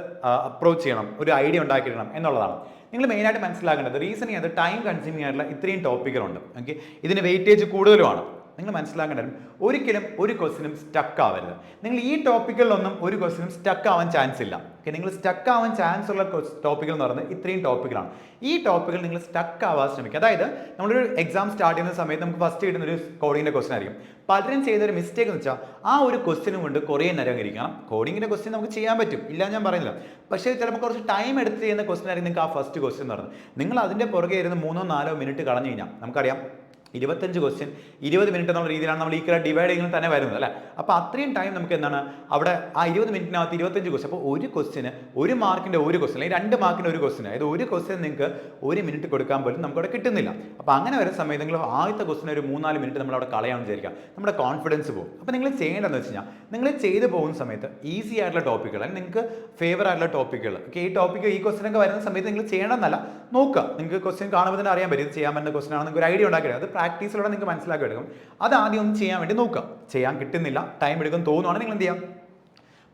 അപ്രോച്ച് ചെയ്യണം, ഒരു ഐഡിയ ഉണ്ടാക്കിയിടണം എന്നുള്ളതാണ് നിങ്ങൾ മെയിനായിട്ട് മനസ്സിലാക്കേണ്ടത്. റീസണിങ് അത് ടൈം കൺസ്യൂമിംഗ് ആയിട്ടുള്ള ഇത്രയും ടോപ്പിക്കുകളുണ്ട്. ഓക്കെ ഇതിന് വെയിറ്റേജ് കൂടുതലുമാണ്. നിങ്ങൾ മനസ്സിലാക്കേണ്ടത് ഒരിക്കലും ഒരു ക്വസ്റ്റിനും സ്റ്റക്ക് ആവരുത്. നിങ്ങൾ ഈ ടോപ്പിക്കുകളിലൊന്നും ഒരു ക്വസ്റ്റിനും സ്റ്റക്ക് ആവാൻ ചാൻസ് ഇല്ല. ഓക്കെ നിങ്ങൾ സ്റ്റക്ക് ആവാൻ ചാൻസ് ഉള്ള ടോപ്പിക്കുകൾ എന്ന് പറയുന്നത് ഇത്രയും ടോപ്പിക്കുകളാണ്. ഈ ടോപ്പിക്കുകൾ നിങ്ങൾ സ്റ്റക്ക് ആവാൻ ശ്രമിക്കുക. അതായത് നമ്മളൊരു എക്സാം സ്റ്റാർട്ട് ചെയ്യുന്ന സമയത്ത് നമുക്ക് ഫസ്റ്റ് കിട്ടുന്ന ഒരു കോഡിങ്ങിൻ്റെ ക്വസ്റ്റൻ ആയിരിക്കും. പലരും ചെയ്തൊരു മിസ്റ്റേക്ക് എന്ന് വെച്ചാൽ ആ ഒരു ക്വസ്റ്റിനും കൊണ്ട് കുറേ നേരം ഇരിക്കണം. കോഡിങ്ങിൻ്റെ ക്വസ്റ്റ്യൻ നമുക്ക് ചെയ്യാൻ പറ്റും, ഇല്ല ഞാൻ പറയുന്നില്ല. പക്ഷേ ചിലപ്പോൾ കുറച്ച് ടൈം എടുത്ത് ചെയ്യുന്ന ക്വസ്റ്റൻ ആയിരിക്കും നിങ്ങൾക്ക് ആ ഫസ്റ്റ് ക്വസ്റ്റൻ എന്ന് പറയുന്നത്. നിങ്ങൾ അതിൻ്റെ പുറകെ ഇരുന്ന് 3-4 മിനിറ്റ് കളഞ്ഞു കഴിഞ്ഞാൽ നമുക്കറിയാം 25 ക്വസ്റ്റ്യൻ 20 മിനിറ്റ് എന്നുള്ള രീതിയിലാണ് നമ്മൾ ഈക്വൽ ഡിവൈഡ് ചെയ്യുന്നത് തന്നെ വരുന്നത് അല്ലേ. അപ്പോൾ അത്രയും ടൈം നമുക്ക് എന്താണ് അവിടെ ആ 20 മിനിറ്റിനകത്ത് 25 ക്വസ്റ്റ്യൻ. അപ്പോൾ ഒരു ക്വസ്റ്റിന് 1 മാർക്കിൻ്റെ ഒരു ക്വസ്റ്റ്യൻ അല്ലെങ്കിൽ 2 മാർക്കിൻ്റെ ഒരു ക്വസ്റ്റ്യൻ, അതായത് ഒരു ക്വസ്റ്റ്യൻ നിങ്ങൾക്ക് 1 മിനിറ്റ് കൊടുക്കാൻ പോലും നമുക്ക് അവിടെ കിട്ടുന്നില്ല. അപ്പോൾ അങ്ങനെ വരുന്ന സമയത്ത് നിങ്ങൾ ആദ്യത്തെ ക്വസ്റ്റിന് ഒരു 3-4 മിനിറ്റ് നമ്മൾ അവിടെ കളയാമെന്ന് വിചാരിക്കുക, നമ്മുടെ കോൺഫിഡൻസ് പോകും. അപ്പോൾ നിങ്ങൾ ചെയ്യേണ്ടതെന്ന് വെച്ച് കഴിഞ്ഞാൽ നിങ്ങൾ ചെയ്ത് പോകുന്ന സമയത്ത് ഈസി ആയിട്ടുള്ള ടോപ്പിക്കുകൾ അല്ലെങ്കിൽ നിങ്ങൾക്ക് ഫേവർ ആയിട്ടുള്ള ടോപ്പിക്കുകൾ, ഓക്കെ ഈ ടോപ്പിക്ക് ഈ ക്വസ്റ്റിനൊക്കെ വരുന്ന സമയത്ത് നിങ്ങൾ ചെയ്യണമെന്നല്ല, നോക്കുക. നിങ്ങൾക്ക് ക്വസ്റ്റ്യൻ കാണുമ്പോൾ തന്നെ അറിയാൻ പറ്റും ഇത് ചെയ്യാൻ പറ്റുന്ന ക്വസ്റ്റൻ ആണ്, നിങ്ങൾക്ക് ഒരു ഐഡിയ ഉണ്ടാക്കിയത്. അത് പ്രാക്ടീസിലൂടെ നിങ്ങൾക്ക് മനസ്സിലാക്കി എടുക്കും. അത് ആദ്യം ഒന്ന് ചെയ്യാൻ വേണ്ടി നോക്കുക. ചെയ്യാൻ കിട്ടുന്നില്ല, ടൈം എടുക്കും തോന്നുവാണെങ്കിൽ നിങ്ങൾ എന്ത് ചെയ്യാം,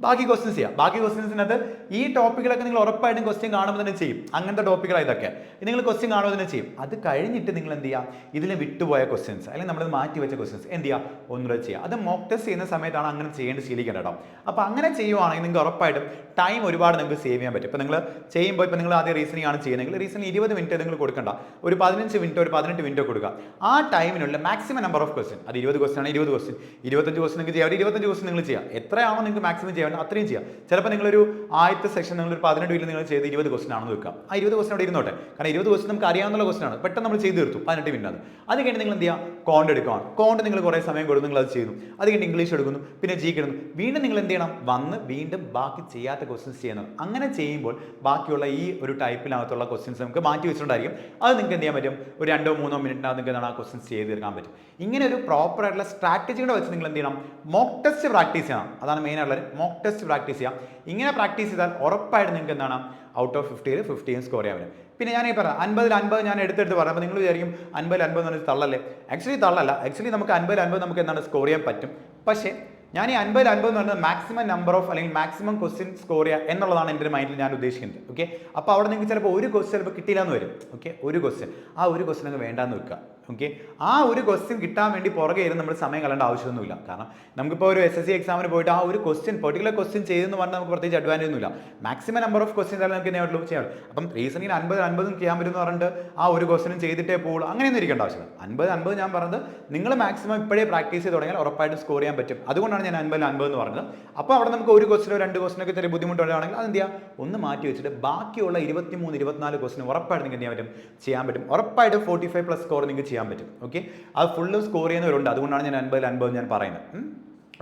ബാക്കി ക്വസ്റ്റ്യൻസ് ചെയ്യാം. ബാക്കി ക്വസ്റ്റ്യൻസിനകത്ത് ഈ ടോപ്പിക്കുകളൊക്കെ നിങ്ങൾ ഉറപ്പായിട്ടും ക്വസ്റ്റ്യൻ കാണുമ്പോൾ തന്നെ ചെയ്യും. അങ്ങനത്തെ ടോപ്പിക്കുകളാണ് ഇതൊക്കെ, നിങ്ങൾ ക്വസ്റ്റ്യൻ കാണുമ്പോൾ തന്നെ ചെയ്യും. അത് കഴിഞ്ഞിട്ട് നിങ്ങൾ എന്ത് ചെയ്യുക, ഇതിൽ വിട്ടുപോയ ക്വസ്റ്റ്യൻസ് അല്ലെങ്കിൽ നമ്മൾ മാറ്റി വെച്ച ക്വസ്റ്റ്യൻസ് എന്ത് ചെയ്യുക, ഒന്നുകൂടെ ചെയ്യുക. അത് മോക്ക് ടെസ്റ്റ് ചെയ്യുന്ന സമയത്താണ് അങ്ങനെ ചെയ്യേണ്ടി ശീലിക്കേണ്ടത് കേട്ടോ. അപ്പോൾ അങ്ങനെ ചെയ്യുവാണെങ്കിൽ നിങ്ങൾക്ക് ഉറപ്പായിട്ടും ടൈം ഒരുപാട് നിങ്ങൾക്ക് സേവ് ചെയ്യാൻ പറ്റും. ഇപ്പോൾ നിങ്ങൾ ചെയ്യുമ്പോൾ ഇപ്പോൾ നിങ്ങൾ ആദ്യം റീസണിംഗ് ആണ് ചെയ്യുന്നതെങ്കിൽ റീസണിംഗ് 20 മിനിറ്റ് നിങ്ങൾ കൊടുക്കണ്ട, ഒരു 15 മിനിറ്റ് ഒരു 18 മിനിറ്റ് കൊടുക്കുക. ആ ടൈമിനുള്ള മാക്സിമം നമ്പർ ഓഫ് ക്വസ്റ്റ്യൻ, അത് 20 ക്വസ്റ്റ്യൻ ആണ് 20 ക്വസ്റ്റ്യൻ, 25 ക്വസ്റ്റ്യൻ നിങ്ങൾക്ക് ചെയ്യാം, 25 ക്വസ്റ്റ്യൻ നിങ്ങൾ ചെയ്യുക. എത്രയാണോ നിങ്ങൾക്ക് മാക്സിമം ചെയ്യാൻ അത്രയും ചെയ്യുക. ചിലപ്പോൾ നിങ്ങളൊരു ആദ്യത്തെ സെക്ഷൻ നിങ്ങൾ ഒരു 18 മിനിറ്റ് നിങ്ങൾ ചെയ്ത് 20 ക്വസ്റ്റ്യൻ ആണെന്ന് വെക്കുക. ആ 20 ക്വസ്റ്റ്യൻ അവിടെ ഇരുന്നോട്ടെ, കാരണം 20 ക്വസ്റ്റ്യൻ നമുക്ക് അറിയാവുന്ന ക്വസ്റ്റ്യൻ ആണ്, പെട്ടെന്ന് നമ്മൾ ചെയ്ത് തീർത്തു 18 മിനിറ്റ് ആണ്. അത് കഴിഞ്ഞ് നിങ്ങൾ എന്ത് ചെയ്യുക, കോണ്ട് എടുക്കുകയാണ്. കോണ്ട് നിങ്ങൾ കുറേ സമയം കൊടുത്ത് നിങ്ങൾ അത് ചെയ്യുന്നു. അത് കഴിഞ്ഞ് ഇംഗ്ലീഷ് എടുക്കുന്നു, പിന്നെ ജി കിടുന്നു. വീണ്ടും നിങ്ങൾ എന്ത് ചെയ്യണം, വന്ന് വീണ്ടും ബാക്കി ചെയ്യാത്ത ക്വസ്റ്റ്യൻസ് ചെയ്യുന്നത്. അങ്ങനെ ചെയ്യുമ്പോൾ ബാക്കിയുള്ള ഈ ഒരു ടൈപ്പിനകത്തുള്ള ക്വസ്റ്റ്യൻസ് നമുക്ക് മാറ്റി വെച്ചിട്ടുണ്ടായിരിക്കും. അത് നിങ്ങൾക്ക് എന്ത് ചെയ്യാൻ പറ്റും, ഒരു 2-3 മിനിറ്റിനകത്ത് നിങ്ങൾക്ക് എന്താണ് ആ ക്വസ്റ്റ്യൻസ് ചെയ്ത് തീർക്കാൻ പറ്റും. ഇങ്ങനെ ഒരു പ്രോപ്പർ ആയിട്ടുള്ള സ്ട്രാറ്റജിയുടെ വെച്ച് നിങ്ങൾ എന്ത് ചെയ്യണം, മോക്ക് ടെസ്റ്റ് പ്രാക്ടീസ് ചെയ്യണം. അതാണ് മെയിൻ ആയിട്ടുള്ളത്, മോക്ക് ടെസ്റ്റ് പ്രാക്ടീസ് ചെയ്യാം. ഇങ്ങനെ പ്രാക്ടീസ് ചെയ്താൽ ഉറപ്പായിട്ട് നിങ്ങൾക്ക് എന്താണ് ഔട്ട് ഓഫ് 50 50 സ്കോർ ചെയ്യാൻ പറ്റും. പിന്നെ ഞാൻ ഈ പറയാം 50-50 ഞാൻ എടുത്തെടുത്ത് പറയാം. അപ്പോൾ നിങ്ങൾ വിചാരിക്കും 50-50 എന്ന് പറഞ്ഞാൽ തള്ളല്ലേ. ആക്ച്വലി തള്ളല്ല. ആക്ച്വലി നമുക്ക് 50-50 നമുക്ക് എന്താണ് സ്കോർ ചെയ്യാൻ പറ്റും. പക്ഷേ ഞാൻ ഈ 50-50 എന്ന് പറയുന്നത് മാക്സിമം നമ്പർ ഓഫ് അല്ലെങ്കിൽ മാക്സിമം ക്വസ്റ്റ്യൻ സ്കോർ ചെയ്യുക എന്നുള്ളതാണ് എൻ്റെ മൈൻഡിൽ ഞാൻ ഉദ്ദേശിക്കുന്നത്. ഓക്കെ അപ്പോൾ അവിടെ നിങ്ങൾക്ക് ചിലപ്പോൾ ഒരു ക്വസ്റ്റ്യൻ ചിലപ്പോൾ കിട്ടിയില്ല എന്ന് വരും. ഓക്കെ ഒരു ക്വസ്റ്റ്യൻ, ആ ഒരു ക്വസ്റ്റ്യൻ അങ്ങ് വേണ്ടാന്ന് വെക്കുക. ഓക്കെ ആ ഒരു ക്വസ്റ്റ്യൻ കിട്ടാൻ വേണ്ടി പുറകെ ഇരുന്ന് നമ്മൾ സമയം കളയേണ്ട ആവശ്യമൊന്നുമില്ല. കാരണം നമുക്കിപ്പോൾ ഒരു SSC എക്സാമിന് പോയിട്ട് ആ ഒരു ക്വസ്റ്റ്യൻ പെർട്ടിക്കുലർ ക്വസ്റ്റ്യൻ ചെയ്തെന്ന് പറഞ്ഞാൽ നമുക്ക് പ്രത്യേകിച്ച് അഡ്വാൻറ്റേജ് ഒന്നുമില്ല. മാക്സിമം നമ്പർ ഓഫ് ക്വസ്റ്റ്യൻ നമുക്ക് ചെയ്യാൻ ചെയ്യാം. അപ്പം റീസണിങ്ങിൽ 50-50 ചെയ്യാൻ പറ്റുമെന്ന് പറഞ്ഞിട്ട് ആ ഒരു ക്വസ്റ്റ്യൻ ചെയ്തിട്ടേ പോകുള്ളൂ, അങ്ങനെയൊന്നും ഇരിക്കേണ്ട ആവശ്യമില്ല. 50-50 ഞാൻ പറഞ്ഞത് നിങ്ങൾ മാക്സിമം ഇപ്പോഴേ പ്രാക്ടീസ് ചെയ്ത് തുടങ്ങിയാൽ ഉറപ്പായിട്ടും സ്കോർ ചെയ്യാൻ പറ്റും. അതുകൊണ്ടാണ് ഞാൻ 50-50 എന്ന് പറഞ്ഞത്. അപ്പോൾ അവിടെ നമുക്ക് ഒരു ക്വസ്റ്റ്യനോ 2 ക്വസ്റ്റ്യനൊക്കെ ചെറിയ ബുദ്ധിമുട്ടുള്ളതാണെങ്കിൽ അത് എന്ത് ചെയ്യുക, ഒന്ന് മാറ്റി വെച്ചിട്ട് ബാക്കിയുള്ള 23-24 ക്വസ്റ്റ്യൻ ഉറപ്പായിട്ട് നിങ്ങൾക്ക് എന്ത് ചെയ്യാൻ പറ്റും. ഉറപ്പായിട്ട് 45+ സ്കോർ നിങ്ങൾക്ക് ചെയ്യാൻ പറ്റും. ഓക്കെ അത് ഫുള്ള് സ്കോർ ചെയ്യുന്നവരുണ്ട്. അതുകൊണ്ടാണ് ഞാൻ 50-50 ഞാൻ പറയുന്നത്.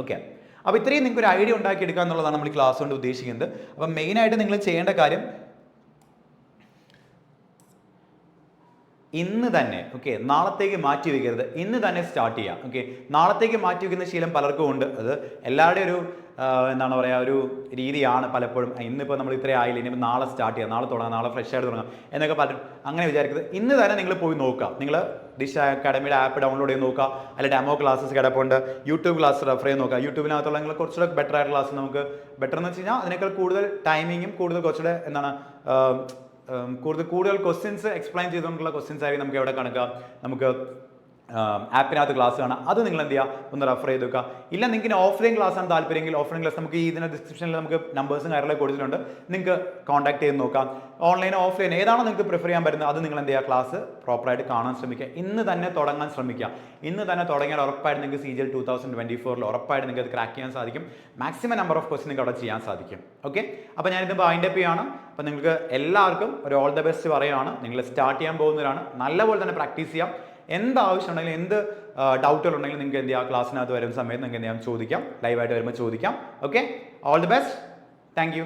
ഓക്കെ അപ്പോൾ ഇത്രയും നിങ്ങൾക്ക് ഒരു ഐഡിയ ഉണ്ടാക്കിയെടുക്കുക എന്നുള്ളതാണ് നമ്മൾ ഈ ക്ലാസ് കൊണ്ട് ഉദ്ദേശിക്കുന്നത്. അപ്പം മെയിനായിട്ട് നിങ്ങൾ ചെയ്യേണ്ട കാര്യം ഇന്ന് തന്നെ, ഓക്കെ നാളത്തേക്ക് മാറ്റി വയ്ക്കരുത്, ഇന്ന് തന്നെ സ്റ്റാർട്ട് ചെയ്യാം. ഓക്കെ നാളത്തേക്ക് മാറ്റി വയ്ക്കുന്ന ശീലം പലർക്കും ഉണ്ട്. അത് എല്ലാവരുടെയും ഒരു എന്താണ് പറയുക ഒരു രീതിയാണ് പലപ്പോഴും. ഇന്നിപ്പോൾ നമ്മൾ ഇത്രയും ആയില്ല, ഇനിയിപ്പോൾ നാളെ സ്റ്റാർട്ട് ചെയ്യാം, നാളെ തുടങ്ങാം, നാളെ ഫ്രഷ് ആയിട്ട് തുടങ്ങാം എന്നൊക്കെ പലരും അങ്ങനെ വിചാരിക്കുന്നത്. ഇന്ന് തന്നെ നിങ്ങൾ പോയി നോക്കുക. നിങ്ങൾ ദിശ അക്കാഡമിയുടെ ആപ്പ് ഡൗൺലോഡ് ചെയ്ത് നോക്കുക, അല്ലെങ്കിൽ ഡെമോ ക്ലാസ്സസ് കിടപ്പുണ്ട്, യൂട്യൂബ് ക്ലാസ് റെഫർ ചെയ്ത് നോക്കുക. യൂട്യൂബിനകത്തുള്ള നിങ്ങൾ കുറച്ചുകൂടെ ബെറ്റർ ആയിട്ടുള്ള ക്ലാസ് നമുക്ക് ബെറ്റർ എന്ന് വെച്ച് കഴിഞ്ഞാൽ അതിനേക്കാൾ കൂടുതൽ ടൈമിങ്ങും കൂടുതൽ കുറച്ചുകൂടെ എന്താണ് കൂടുതൽ ക്വസ്റ്റ്യൻസ് എക്സ്പ്ലെയിൻ ചെയ്തുകൊണ്ടുള്ള ക്വസ്റ്റ്യൻസ് ആയിരിക്കും നമുക്ക് എവിടെ കണക്കുക, നമുക്ക് ആപ്പിനകത്ത് ക്ലാസ് കാണാം. അത് നിങ്ങൾ എന്ത് ചെയ്യുക, ഒന്ന് റെഫർ ചെയ്ത് വെക്കുക. ഇല്ല നിങ്ങൾക്ക് ഓഫ്ലൈൻ ക്ലാസ് ആണ് താല്പര്യമെങ്കിൽ ഓഫ്ലൈൻ ക്ലാസ് നമുക്ക് ഇതിൻ്റെ ഡിസ്ക്രിപ്ഷനിൽ നമുക്ക് നമ്പേഴ്സും കാര്യങ്ങളൊക്കെ കൊടുത്തിട്ടുണ്ട്, നിങ്ങൾക്ക് കോൺടാക്ട് ചെയ്ത് നോക്കാം. ഓൺലൈൻ ഓഫ്ലൈൻ ഏതാണോ നിങ്ങൾക്ക് പ്രിഫർ ചെയ്യാൻ പറ്റുന്നത് അത് നിങ്ങൾ എന്ത് ചെയ്യുക, ക്ലാസ് പ്രോപ്പറായിട്ട് കാണാൻ ശ്രമിക്കുക. ഇന്ന് തന്നെ തുടങ്ങാൻ ശ്രമിക്കുക. ഇന്ന് തന്നെ തുടങ്ങിയാൽ ഉറപ്പായിട്ട് നിങ്ങൾക്ക് CGL 2024 ഉറപ്പായിട്ട് നിങ്ങൾക്ക് അത് ക്രാക്ക് ചെയ്യാൻ സാധിക്കും. മാക്സിമം നമ്പർ ഓഫ് ക്വസ്റ്റ്യൻ നിങ്ങൾക്ക് അവിടെ ചെയ്യാൻ സാധിക്കും. ഓക്കെ അപ്പോൾ ഞാനിത് വൈൻഡ് അപ്പ് ചെയ്യാണ്. അപ്പോൾ നിങ്ങൾക്ക് എല്ലാവർക്കും ഒരു ഓൾ ദ ബെസ്റ്റ് പറയുകയാണ്. നിങ്ങൾ സ്റ്റാർട്ട് ചെയ്യാൻ പോകുന്നവരാണ്, നല്ലപോലെ തന്നെ പ്രാക്ടീസ് ചെയ്യാം. എന്ത് ആവശ്യം ഉണ്ടെങ്കിലും എന്ത് ഡൗട്ടുകൾ ഉണ്ടെങ്കിലും നിങ്ങൾക്ക് എന്ത് ചെയ്യാം, ക്ലാസ്സിനകത്ത് വരുന്ന സമയത്ത് നിങ്ങൾക്ക് എന്ത് ചെയ്യാം, ചോദിക്കാം, ലൈവായിട്ട് വരുമ്പോൾ ചോദിക്കാം. Okay, all the best, thank you.